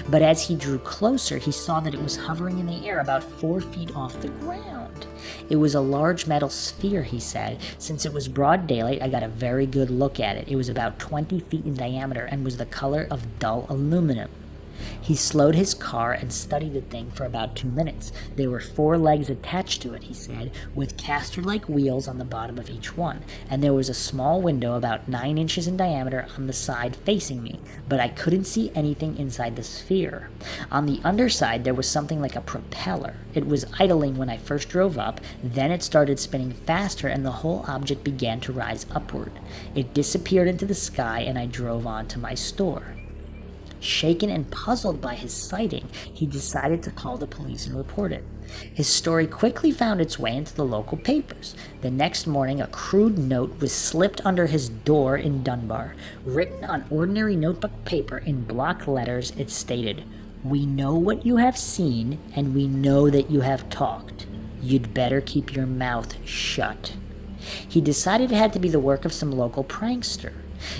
[SPEAKER 2] But as he drew closer, he saw that it was hovering in the air about 4 feet off the ground. It was a large metal sphere, he said. Since it was broad daylight, I got a very good look at it. It was about 20 feet in diameter and was the color of dull aluminum. He slowed his car and studied the thing for about 2 minutes. There were 4 legs attached to it, he said, with caster-like wheels on the bottom of each one, and there was a small window about 9 inches in diameter on the side facing me, but I couldn't see anything inside the sphere. On the underside, there was something like a propeller. It was idling when I first drove up, then it started spinning faster, and the whole object began to rise upward. It disappeared into the sky, and I drove on to my store." Shaken and puzzled by his sighting, he decided to call the police and report it. His story quickly found its way into the local papers. The next morning, a crude note was slipped under his door in Dunbar. Written on ordinary notebook paper in block letters, it stated, "We know what you have seen, and we know that you have talked. You'd better keep your mouth shut." He decided it had to be the work of some local prankster.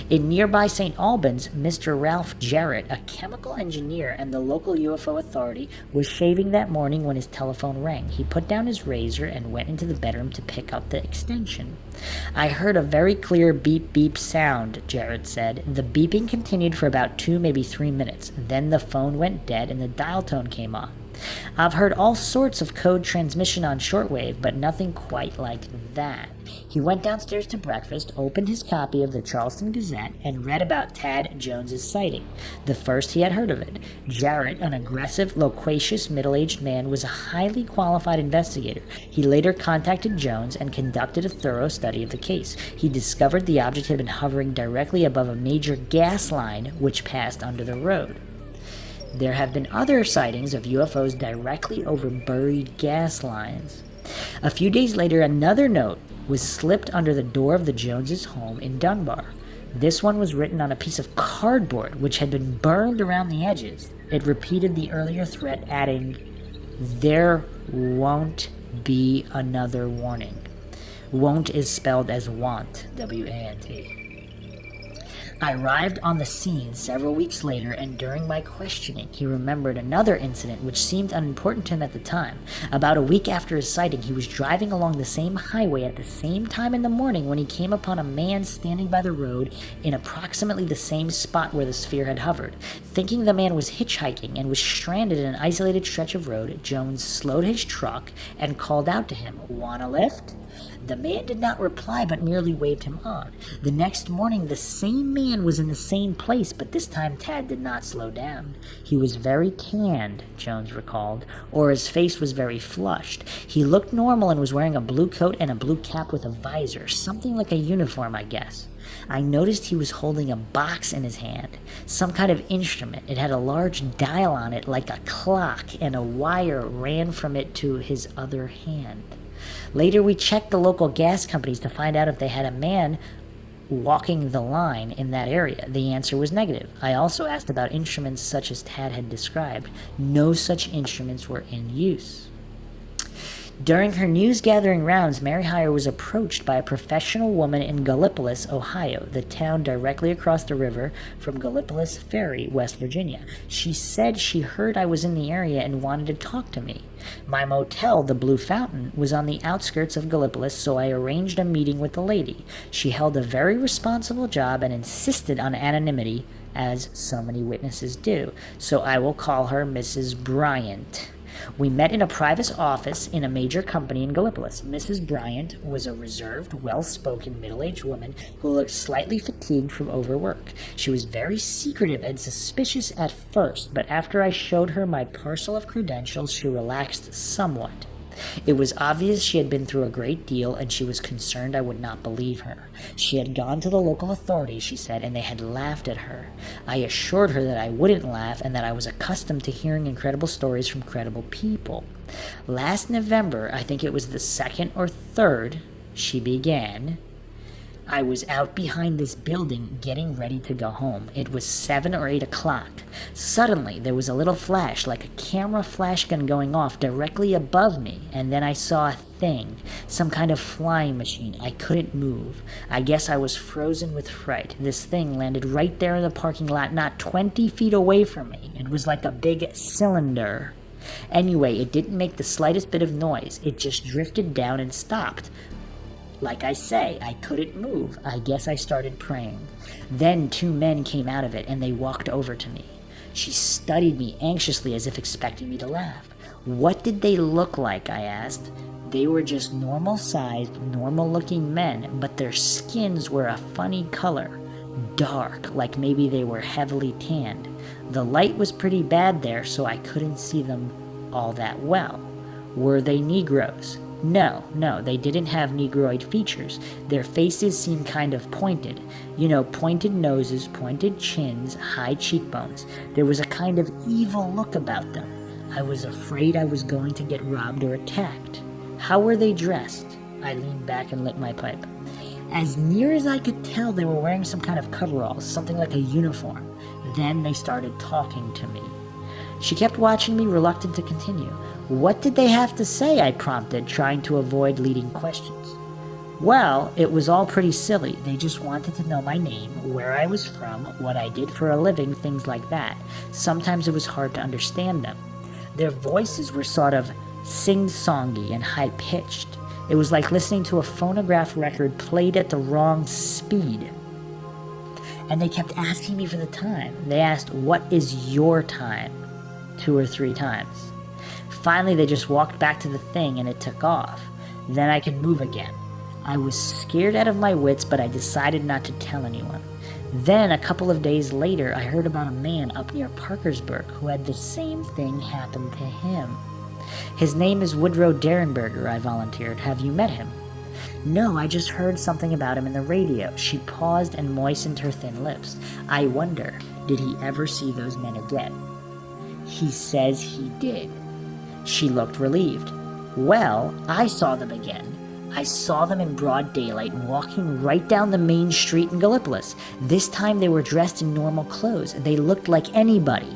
[SPEAKER 2] In nearby St. Albans, Mr. Ralph Jarrett, a chemical engineer and the local UFO authority, was shaving that morning when his telephone rang. He put down his razor and went into the bedroom to pick up the extension. "I heard a very clear beep beep sound," Jarrett said. "The beeping continued for about 2, maybe 3 minutes. Then the phone went dead and the dial tone came on. I've heard all sorts of code transmission on shortwave, but nothing quite like that." He went downstairs to breakfast, opened his copy of the Charleston Gazette, and read about Tad Jones's sighting, the first he had heard of it. Jarrett, an aggressive, loquacious, middle-aged man, was a highly qualified investigator. He later contacted Jones and conducted a thorough study of the case. He discovered the object had been hovering directly above a major gas line which passed under the road. There have been other sightings of UFOs directly over buried gas lines. A few days later, another note was slipped under the door of the Joneses' home in Dunbar. This one was written on a piece of cardboard which had been burned around the edges. It repeated the earlier threat, adding, "There won't be another warning." Won't is spelled as want, W-A-N-T. I arrived on the scene several weeks later, and during my questioning, he remembered another incident which seemed unimportant to him at the time. About a week after his sighting, he was driving along the same highway at the same time in the morning when he came upon a man standing by the road in approximately the same spot where the sphere had hovered. Thinking the man was hitchhiking and was stranded in an isolated stretch of road, Jones slowed his truck and called out to him, "Want a lift?" The man did not reply, but merely waved him on. The next morning, the same man was in the same place, but this time Tad did not slow down. He was very tanned, Jones recalled, or his face was very flushed. He looked normal and was wearing a blue coat and a blue cap with a visor, something like a uniform, I guess. I noticed he was holding a box in his hand, some kind of instrument. It had a large dial on it like a clock, and a wire ran from it to his other hand. Later, we checked the local gas companies to find out if they had a man walking the line in that area. The answer was negative. I also asked about instruments such as Tad had described. No such instruments were in use. During her news-gathering rounds, Mary Hyre was approached by a professional woman in Gallipolis, Ohio, the town directly across the river from Gallipolis Ferry, West Virginia. She said she heard I was in the area and wanted to talk to me. My motel, the Blue Fountain, was on the outskirts of Gallipolis, so I arranged a meeting with the lady. She held a very responsible job and insisted on anonymity, as so many witnesses do, so I will call her Mrs. Bryant. We met in a private office in a major company in Gallipolis. Mrs. Bryant was a reserved, well-spoken, middle-aged woman who looked slightly fatigued from overwork. She was very secretive and suspicious at first, but after I showed her my parcel of credentials, she relaxed somewhat. It was obvious she had been through a great deal, and she was concerned I would not believe her. She had gone to the local authorities, she said, and they had laughed at her. I assured her that I wouldn't laugh and that I was accustomed to hearing incredible stories from credible people. Last November, I think it was the 2nd or 3rd, she began, I was out behind this building getting ready to go home. It was 7 or 8 o'clock. Suddenly, there was a little flash, like a camera flash gun going off directly above me, and then I saw a thing, some kind of flying machine. I couldn't move. I guess I was frozen with fright. This thing landed right there in the parking lot, not 20 feet away from me. It was like a big cylinder. Anyway, it didn't make the slightest bit of noise. It just drifted down and stopped. Like I say, I couldn't move. I guess I started praying. Then 2 men came out of it, and they walked over to me. She studied me anxiously as if expecting me to laugh. What did they look like, I asked. They were just normal-sized, normal-looking men, but their skins were a funny color. Dark, like maybe they were heavily tanned. The light was pretty bad there, so I couldn't see them all that well. Were they Negroes? No, they didn't have negroid features. Their faces seemed kind of pointed. Pointed noses, pointed chins, high cheekbones. There was a kind of evil look about them. I was afraid I was going to get robbed or attacked. How were they dressed? I leaned back and lit my pipe. As near as I could tell, they were wearing some kind of coveralls, something like a uniform. Then they started talking to me. She kept watching me, reluctant to continue. What did they have to say? I prompted, trying to avoid leading questions. Well, it was all pretty silly. They just wanted to know my name, where I was from, what I did for a living, things like that. Sometimes it was hard to understand them. Their voices were sort of sing-songy and high-pitched. It was like listening to a phonograph record played at the wrong speed. And they kept asking me for the time. They asked, "What is your time?" 2 or 3 times. Finally, they just walked back to the thing and it took off. Then I could move again. I was scared out of my wits, but I decided not to tell anyone. Then, a couple of days later, I heard about a man up near Parkersburg who had the same thing happen to him. His name is Woodrow Derenberger, I volunteered. Have you met him? No, I just heard something about him in the radio. She paused and moistened her thin lips. I wonder, did he ever see those men again? He says he did. She looked relieved. Well, I saw them again. I saw them in broad daylight walking right down the main street in Gallipolis. This time they were dressed in normal clothes. They looked like anybody.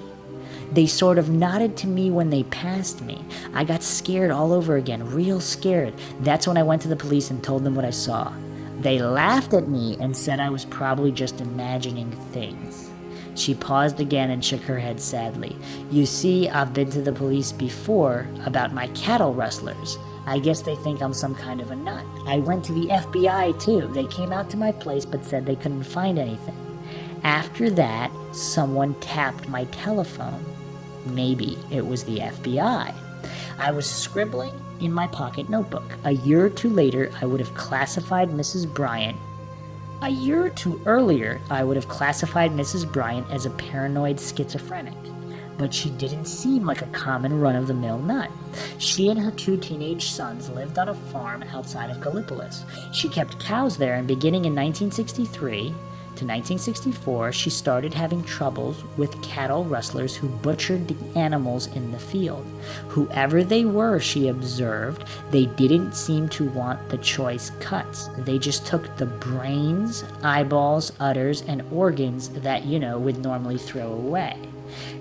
[SPEAKER 2] They sort of nodded to me when they passed me. I got scared all over again, real scared. That's when I went to the police and told them what I saw. They laughed at me and said I was probably just imagining things. She paused again and shook her head sadly. You see, I've been to the police before about my cattle rustlers. I guess they think I'm some kind of a nut. I went to the FBI too. They came out to my place but said they couldn't find anything. After that, someone tapped my telephone. Maybe it was the FBI. I was scribbling in my pocket notebook. A year or two later, I would have classified Mrs. Bryant. A year or two earlier, I would have classified Mrs. Bryant as a paranoid schizophrenic. But she didn't seem like a common run-of-the-mill nut. She and her 2 teenage sons lived on a farm outside of Gallipolis. She kept cows there, and beginning in 1963 to 1964, she started having troubles with cattle rustlers who butchered the animals in the field. Whoever they were, she observed, they didn't seem to want the choice cuts. They just took the brains, eyeballs, udders, and organs that, would normally throw away.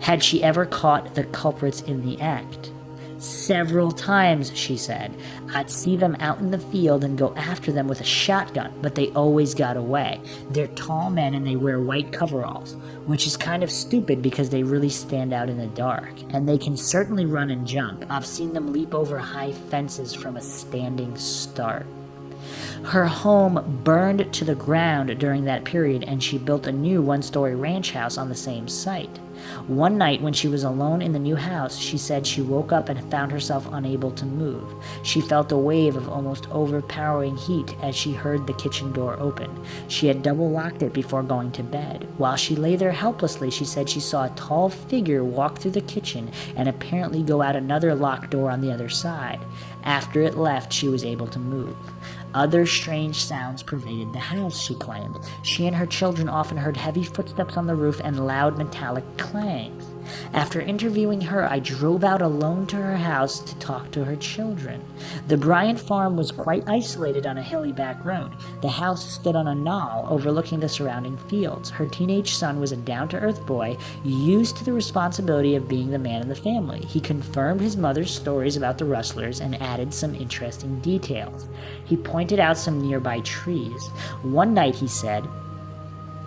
[SPEAKER 2] Had she ever caught the culprits in the act? Several times, she said. I'd see them out in the field and go after them with a shotgun, but they always got away. They're tall men and they wear white coveralls, which is kind of stupid because they really stand out in the dark. And they can certainly run and jump. I've seen them leap over high fences from a standing start. Her home burned to the ground during that period, and she built a new 1-story ranch house on the same site. One night when she was alone in the new house, she said she woke up and found herself unable to move. She felt a wave of almost overpowering heat as she heard the kitchen door open. She had double locked it before going to bed. While she lay there helplessly, she said she saw a tall figure walk through the kitchen and apparently go out another locked door on the other side. After it left, she was able to move. Other strange sounds pervaded the house, she claimed. She and her children often heard heavy footsteps on the roof and loud metallic clangs. After interviewing her, I drove out alone to her house to talk to her children. The Bryant farm was quite isolated on a hilly back road. The house stood on a knoll overlooking the surrounding fields. Her teenage son was a down-to-earth boy, used to the responsibility of being the man in the family. He confirmed his mother's stories about the rustlers and added some interesting details. He pointed out some nearby trees. One night, he said,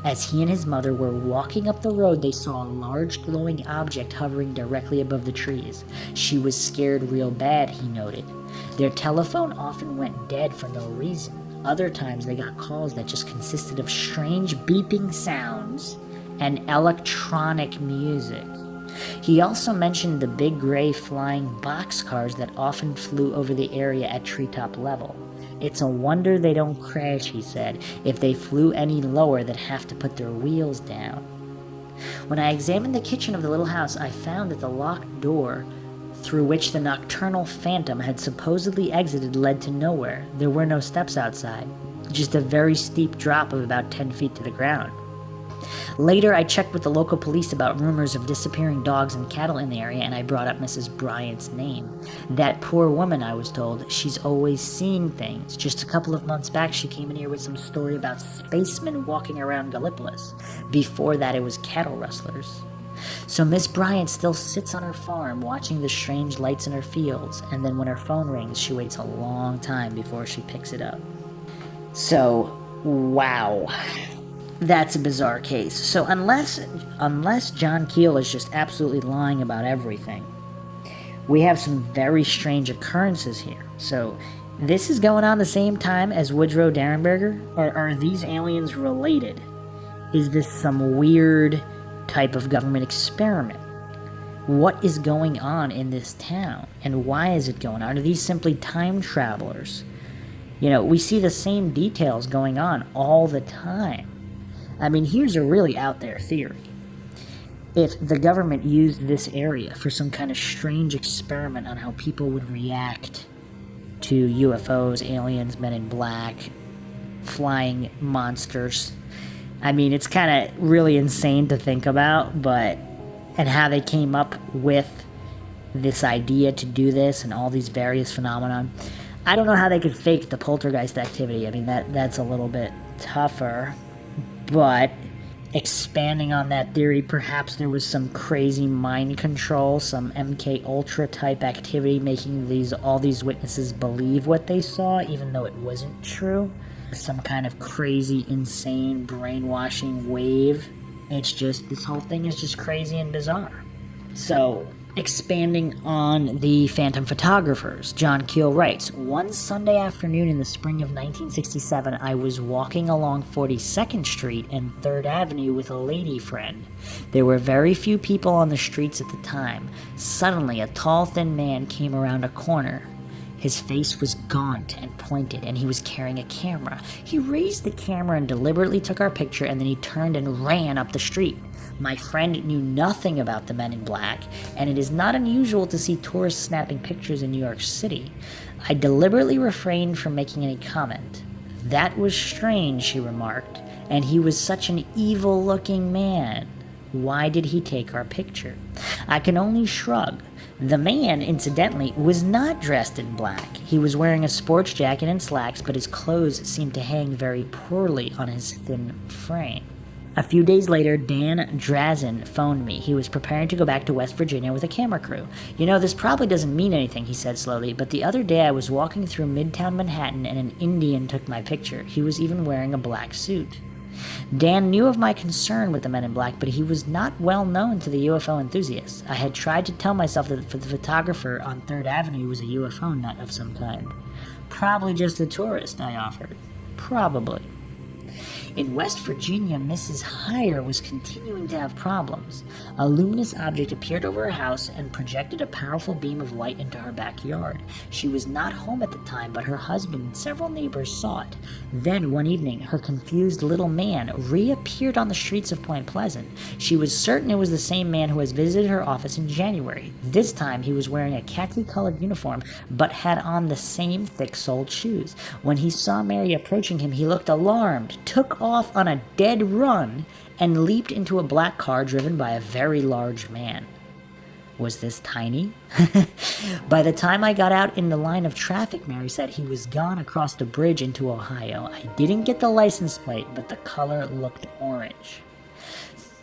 [SPEAKER 2] as he and his mother were walking up the road, they saw a large glowing object hovering directly above the trees. She was scared real bad, he noted. Their telephone often went dead for no reason. Other times they got calls that just consisted of strange beeping sounds and electronic music. He also mentioned the big gray flying boxcars that often flew over the area at treetop level. It's a wonder they don't crash, he said. If they flew any lower, they'd have to put their wheels down. When I examined the kitchen of the little house, I found that the locked door through which the nocturnal phantom had supposedly exited led to nowhere. There were no steps outside, just a very steep drop of about 10 feet to the ground. Later, I checked with the local police about rumors of disappearing dogs and cattle in the area, and I brought up Mrs. Bryant's name. That poor woman, I was told, she's always seeing things. Just a couple of months back, she came in here with some story about spacemen walking around Gallipolis. Before that, it was cattle rustlers. So Miss Bryant still sits on her farm watching the strange lights in her fields, and then when her phone rings, she waits a long time before she picks it up. So, wow. That's a bizarre case. So unless John Keel is just absolutely lying about everything, we have some very strange occurrences here. So this is going on the same time as Woodrow Derenberger? Or are these aliens related? Is this some weird type of government experiment? What is going on in this town? And why is it going on? Are these simply time travelers? You know, we see the same details going on all the time. I mean, here's a really out there theory. If the government used this area for some kind of strange experiment on how people would react to UFOs, aliens, men in black, flying monsters, I mean, it's kind of really insane to think about, and how they came up with this idea to do this and all these various phenomena. I don't know how they could fake the poltergeist activity. I mean, that's a little bit tougher. But expanding on that theory, perhaps there was some crazy mind control, some MK Ultra type activity making all these witnesses believe what they saw, even though it wasn't true. Some kind of crazy, insane, brainwashing wave. It's just, this whole thing is just crazy and bizarre. So, expanding on the phantom photographers, John Keel writes, one Sunday afternoon in the spring of 1967, I was walking along 42nd Street and 3rd Avenue with a lady friend. There were very few people on the streets at the time. Suddenly, a tall, thin man came around a corner. His face was gaunt and pointed, and he was carrying a camera. He raised the camera and deliberately took our picture, and then he turned and ran up the street. My friend knew nothing about the men in black, and it is not unusual to see tourists snapping pictures in New York City. I deliberately refrained from making any comment. That was strange, she remarked, and he was such an evil-looking man. Why did he take our picture? I can only shrug. The man, incidentally, was not dressed in black. He was wearing a sports jacket and slacks, but his clothes seemed to hang very poorly on his thin frame. A few days later, Dan Drazen phoned me. He was preparing to go back to West Virginia with a camera crew. You know, this probably doesn't mean anything, he said slowly, but the other day I was walking through Midtown Manhattan and an Indian took my picture. He was even wearing a black suit. Dan knew of my concern with the men in black, but he was not well known to the UFO enthusiasts. I had tried to tell myself that the photographer on 3rd Avenue was a UFO nut of some kind. Probably just a tourist, I offered. Probably. In West Virginia, Mrs. Heyer was continuing to have problems. A luminous object appeared over her house and projected a powerful beam of light into her backyard. She was not home at the time, but her husband and several neighbors saw it. Then, one evening, her confused little man reappeared on the streets of Point Pleasant. She was certain it was the same man who has visited her office in January. This time, he was wearing a khaki-colored uniform, but had on the same thick-soled shoes. When he saw Mary approaching him, he looked alarmed, took off on a dead run, and leaped into a black car driven by a very large man. Was this tiny? By the time I got out in the line of traffic, Mary said, he was gone across the bridge into Ohio. I didn't get the license plate, but the color looked orange.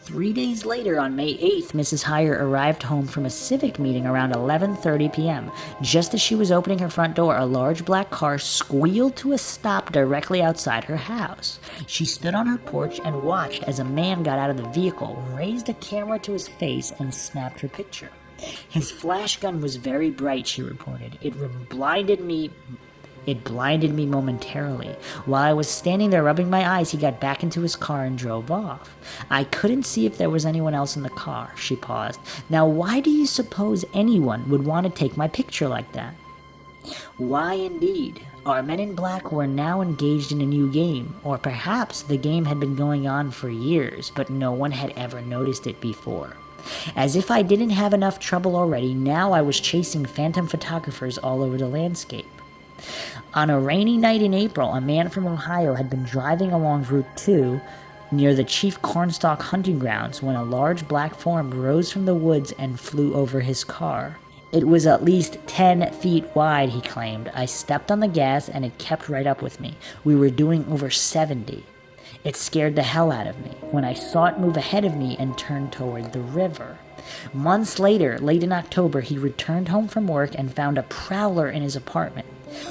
[SPEAKER 2] 3 days later, on May 8th, Mrs. Heyer arrived home from a civic meeting around 11:30 p.m. Just as she was opening her front door, a large black car squealed to a stop directly outside her house. She stood on her porch and watched as a man got out of the vehicle, raised a camera to his face, and snapped her picture. His flash gun was very bright, she reported. It blinded me momentarily. While I was standing there rubbing my eyes, he got back into his car and drove off. I couldn't see if there was anyone else in the car. She paused. Now, why do you suppose anyone would want to take my picture like that? Why indeed? Our men in black were now engaged in a new game, or perhaps the game had been going on for years, but no one had ever noticed it before. As if I didn't have enough trouble already, now I was chasing phantom photographers all over the landscape. On a rainy night in April, a man from Ohio had been driving along Route 2 near the Chief Cornstalk hunting grounds when a large black form rose from the woods and flew over his car. It was at least 10 feet wide, he claimed. I stepped on the gas and it kept right up with me. We were doing over 70. It scared the hell out of me when I saw it move ahead of me and turn toward the river. Months later, late in October, he returned home from work and found a prowler in his apartment.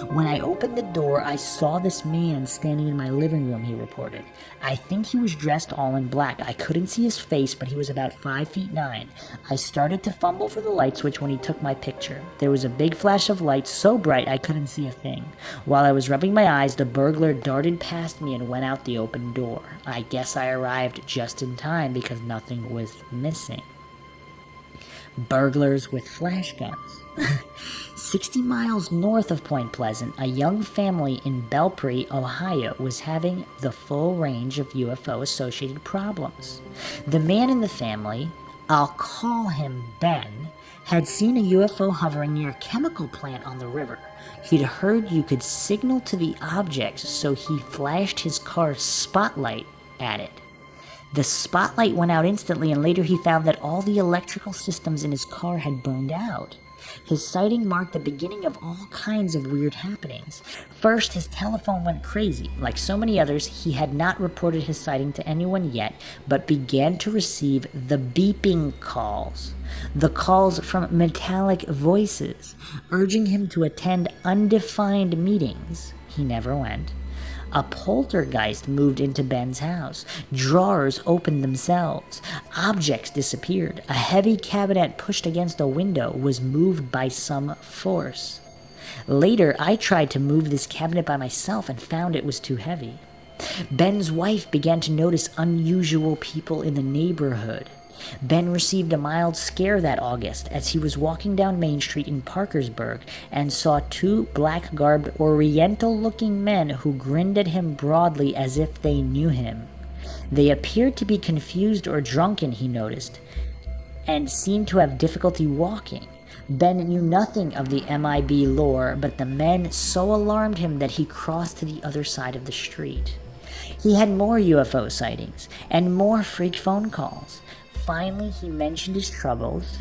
[SPEAKER 2] When I opened the door, I saw this man standing in my living room, he reported. I think he was dressed all in black. I couldn't see his face, but he was about 5'9". I started to fumble for the light switch when he took my picture. There was a big flash of light so bright I couldn't see a thing. While I was rubbing my eyes, the burglar darted past me and went out the open door. I guess I arrived just in time because nothing was missing. Burglars with flash guns. 60 miles north of Point Pleasant, a young family in Belpre, Ohio, was having the full range of UFO-associated problems. The man in the family, I'll call him Ben, had seen a UFO hovering near a chemical plant on the river. He'd heard you could signal to the object, so he flashed his car's spotlight at it. The spotlight went out instantly, and later he found that all the electrical systems in his car had burned out. His sighting marked the beginning of all kinds of weird happenings. First, his telephone went crazy. Like so many others, he had not reported his sighting to anyone yet, but began to receive the beeping calls. The calls from metallic voices, urging him to attend undefined meetings. He never went. A poltergeist moved into Ben's house. Drawers opened themselves. Objects disappeared. A heavy cabinet pushed against a window was moved by some force. Later, I tried to move this cabinet by myself and found it was too heavy. Ben's wife began to notice unusual people in the neighborhood. Ben received a mild scare that August as he was walking down Main Street in Parkersburg and saw two black-garbed, oriental-looking men who grinned at him broadly as if they knew him. They appeared to be confused or drunken, he noticed, and seemed to have difficulty walking. Ben knew nothing of the MIB lore, but the men so alarmed him that he crossed to the other side of the street. He had more UFO sightings and more freak phone calls. Finally, he mentioned his troubles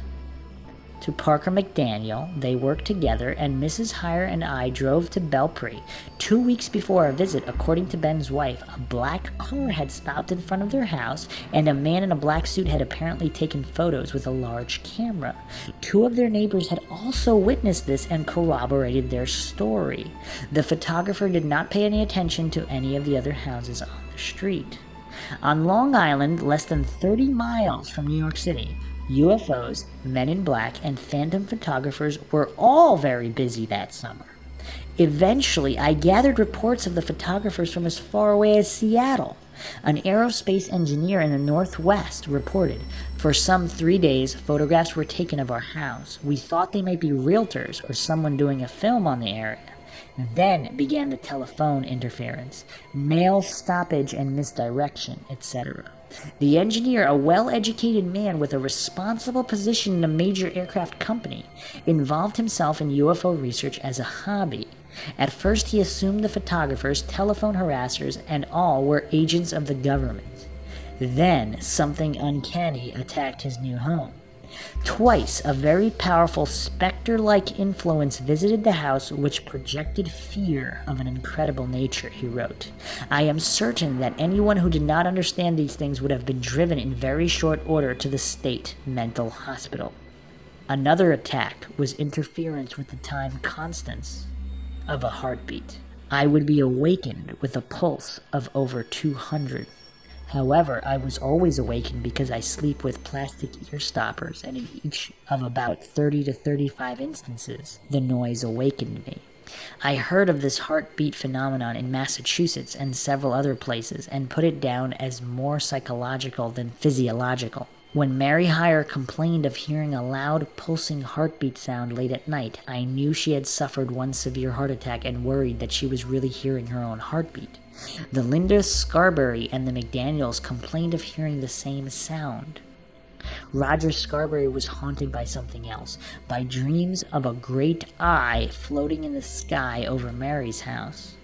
[SPEAKER 2] to Parker McDaniel. They worked together, and Mrs. Heyer and I drove to Belpre. 2 weeks before our visit, according to Ben's wife, a black car had stopped in front of their house, and a man in a black suit had apparently taken photos with a large camera. 2 of their neighbors had also witnessed this and corroborated their story. The photographer did not pay any attention to any of the other houses on the street. On Long Island, less than 30 miles from New York City, UFOs, men in black, and phantom photographers were all very busy that summer. Eventually, I gathered reports of the photographers from as far away as Seattle. An aerospace engineer in the Northwest reported, "For some 3 days, photographs were taken of our house. We thought they might be realtors or someone doing a film on the area. Then began the telephone interference, mail stoppage and misdirection, etc. The engineer, a well-educated man with a responsible position in a major aircraft company, involved himself in UFO research as a hobby. At first he assumed the photographers, telephone harassers, and all were agents of the government. Then something uncanny attacked his new home. Twice, a very powerful specter-like influence visited the house which projected fear of an incredible nature," he wrote. "I am certain that anyone who did not understand these things would have been driven in very short order to the state mental hospital." Another attack was interference with the time constants of a heartbeat. I would be awakened with a pulse of over 200. However, I was always awakened because I sleep with plastic ear stoppers, and in each of about 30 to 35 instances, the noise awakened me. I heard of this heartbeat phenomenon in Massachusetts and several other places and put it down as more psychological than physiological. When Mary Heyer complained of hearing a loud, pulsing heartbeat sound late at night, I knew she had suffered one severe heart attack and worried that she was really hearing her own heartbeat. The Linda Scarberry and the McDaniels complained of hearing the same sound. Roger Scarborough was haunted by something else, by dreams of a great eye floating in the sky over Mary's house.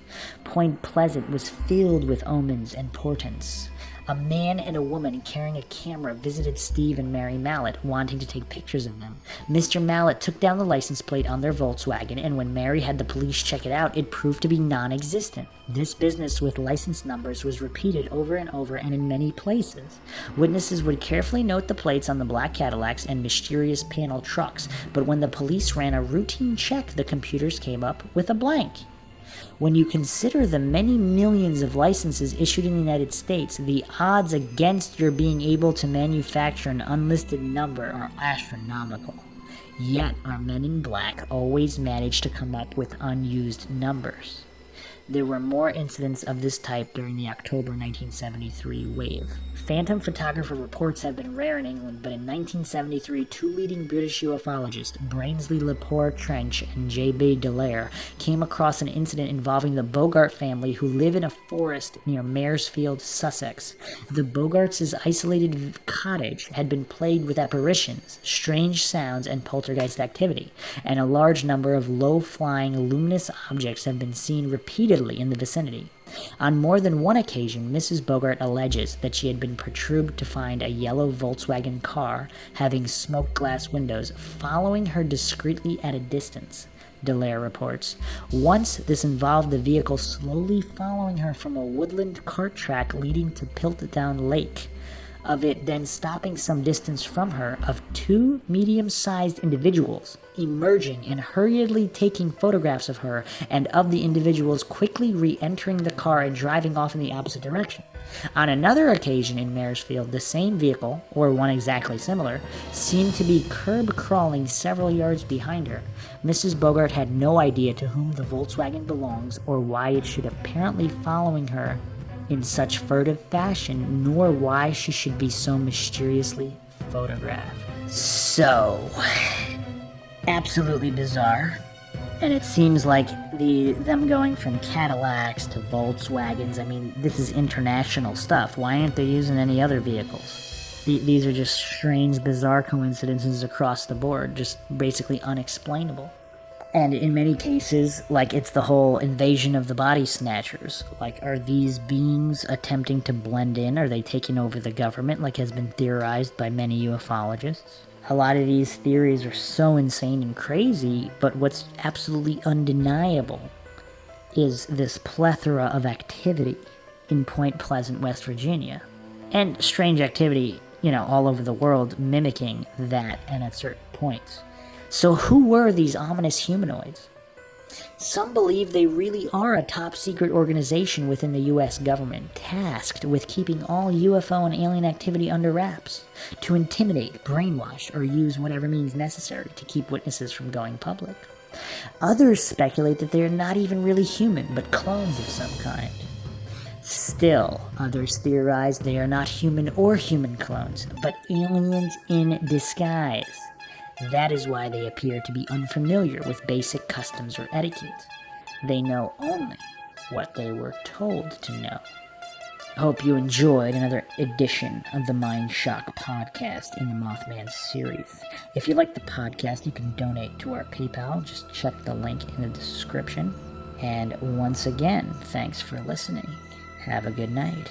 [SPEAKER 2] Point Pleasant was filled with omens and portents. A man and a woman carrying a camera visited Steve and Mary Mallet, wanting to take pictures of them. Mr. Mallet took down the license plate on their Volkswagen, and when Mary had the police check it out, it proved to be non-existent. This business with license numbers was repeated over and over and in many places. Witnesses would carefully note the plates on the black Cadillacs and mysterious panel trucks, but when the police ran a routine check, the computers came up with a blank. When you consider the many millions of licenses issued in the United States, the odds against your being able to manufacture an unlisted number are astronomical. Yet our men in black always manage to come up with unused numbers. There were more incidents of this type during the October 1973 wave. Phantom photographer reports have been rare in England, but in 1973, two leading British ufologists, Brainsley Lepore Trench and J.B. Dallaire, came across an incident involving the Bogart family who live in a forest near Maresfield, Sussex. The Bogarts' isolated cottage had been plagued with apparitions, strange sounds, and poltergeist activity, and a large number of low-flying luminous objects have been seen repeatedly in the vicinity. On more than one occasion, Mrs. Bogart alleges that she had been perturbed to find a yellow Volkswagen car having smoked glass windows following her discreetly at a distance, Dallaire reports. Once, this involved the vehicle slowly following her from a woodland cart track leading to Piltdown Lake, of it then stopping some distance from her, of two medium-sized individuals emerging and hurriedly taking photographs of her, and of the individuals quickly re-entering the car and driving off in the opposite direction. On another occasion in Maresfield, the same vehicle, or one exactly similar, seemed to be curb-crawling several yards behind her. Mrs. Bogart had no idea to whom the Volkswagen belongs or why it should apparently following her in such furtive fashion, nor why she should be so mysteriously photographed. So, absolutely bizarre. And it seems like them going from Cadillacs to Volkswagens, I mean, this is international stuff. Why aren't they using any other vehicles? These are just strange, bizarre coincidences across the board, just basically unexplainable. And in many cases, like, it's the whole invasion of the body snatchers. Like, are these beings attempting to blend in? Are they taking over the government, like has been theorized by many ufologists? A lot of these theories are so insane and crazy, but what's absolutely undeniable is this plethora of activity in Point Pleasant, West Virginia. And strange activity, all over the world mimicking that and at certain points. So who were these ominous humanoids? Some believe they really are a top-secret organization within the U.S. government, tasked with keeping all UFO and alien activity under wraps, to intimidate, brainwash, or use whatever means necessary to keep witnesses from going public. Others speculate that they are not even really human, but clones of some kind. Still, others theorize they are not human or human clones, but aliens in disguise. That is why they appear to be unfamiliar with basic customs or etiquette. They know only what they were told to know. I hope you enjoyed another edition of the MINDSHOCK podcast in the Mothman series. If you like the podcast, you can donate to our PayPal. Just check the link in the description. And once again, thanks for listening. Have a good night.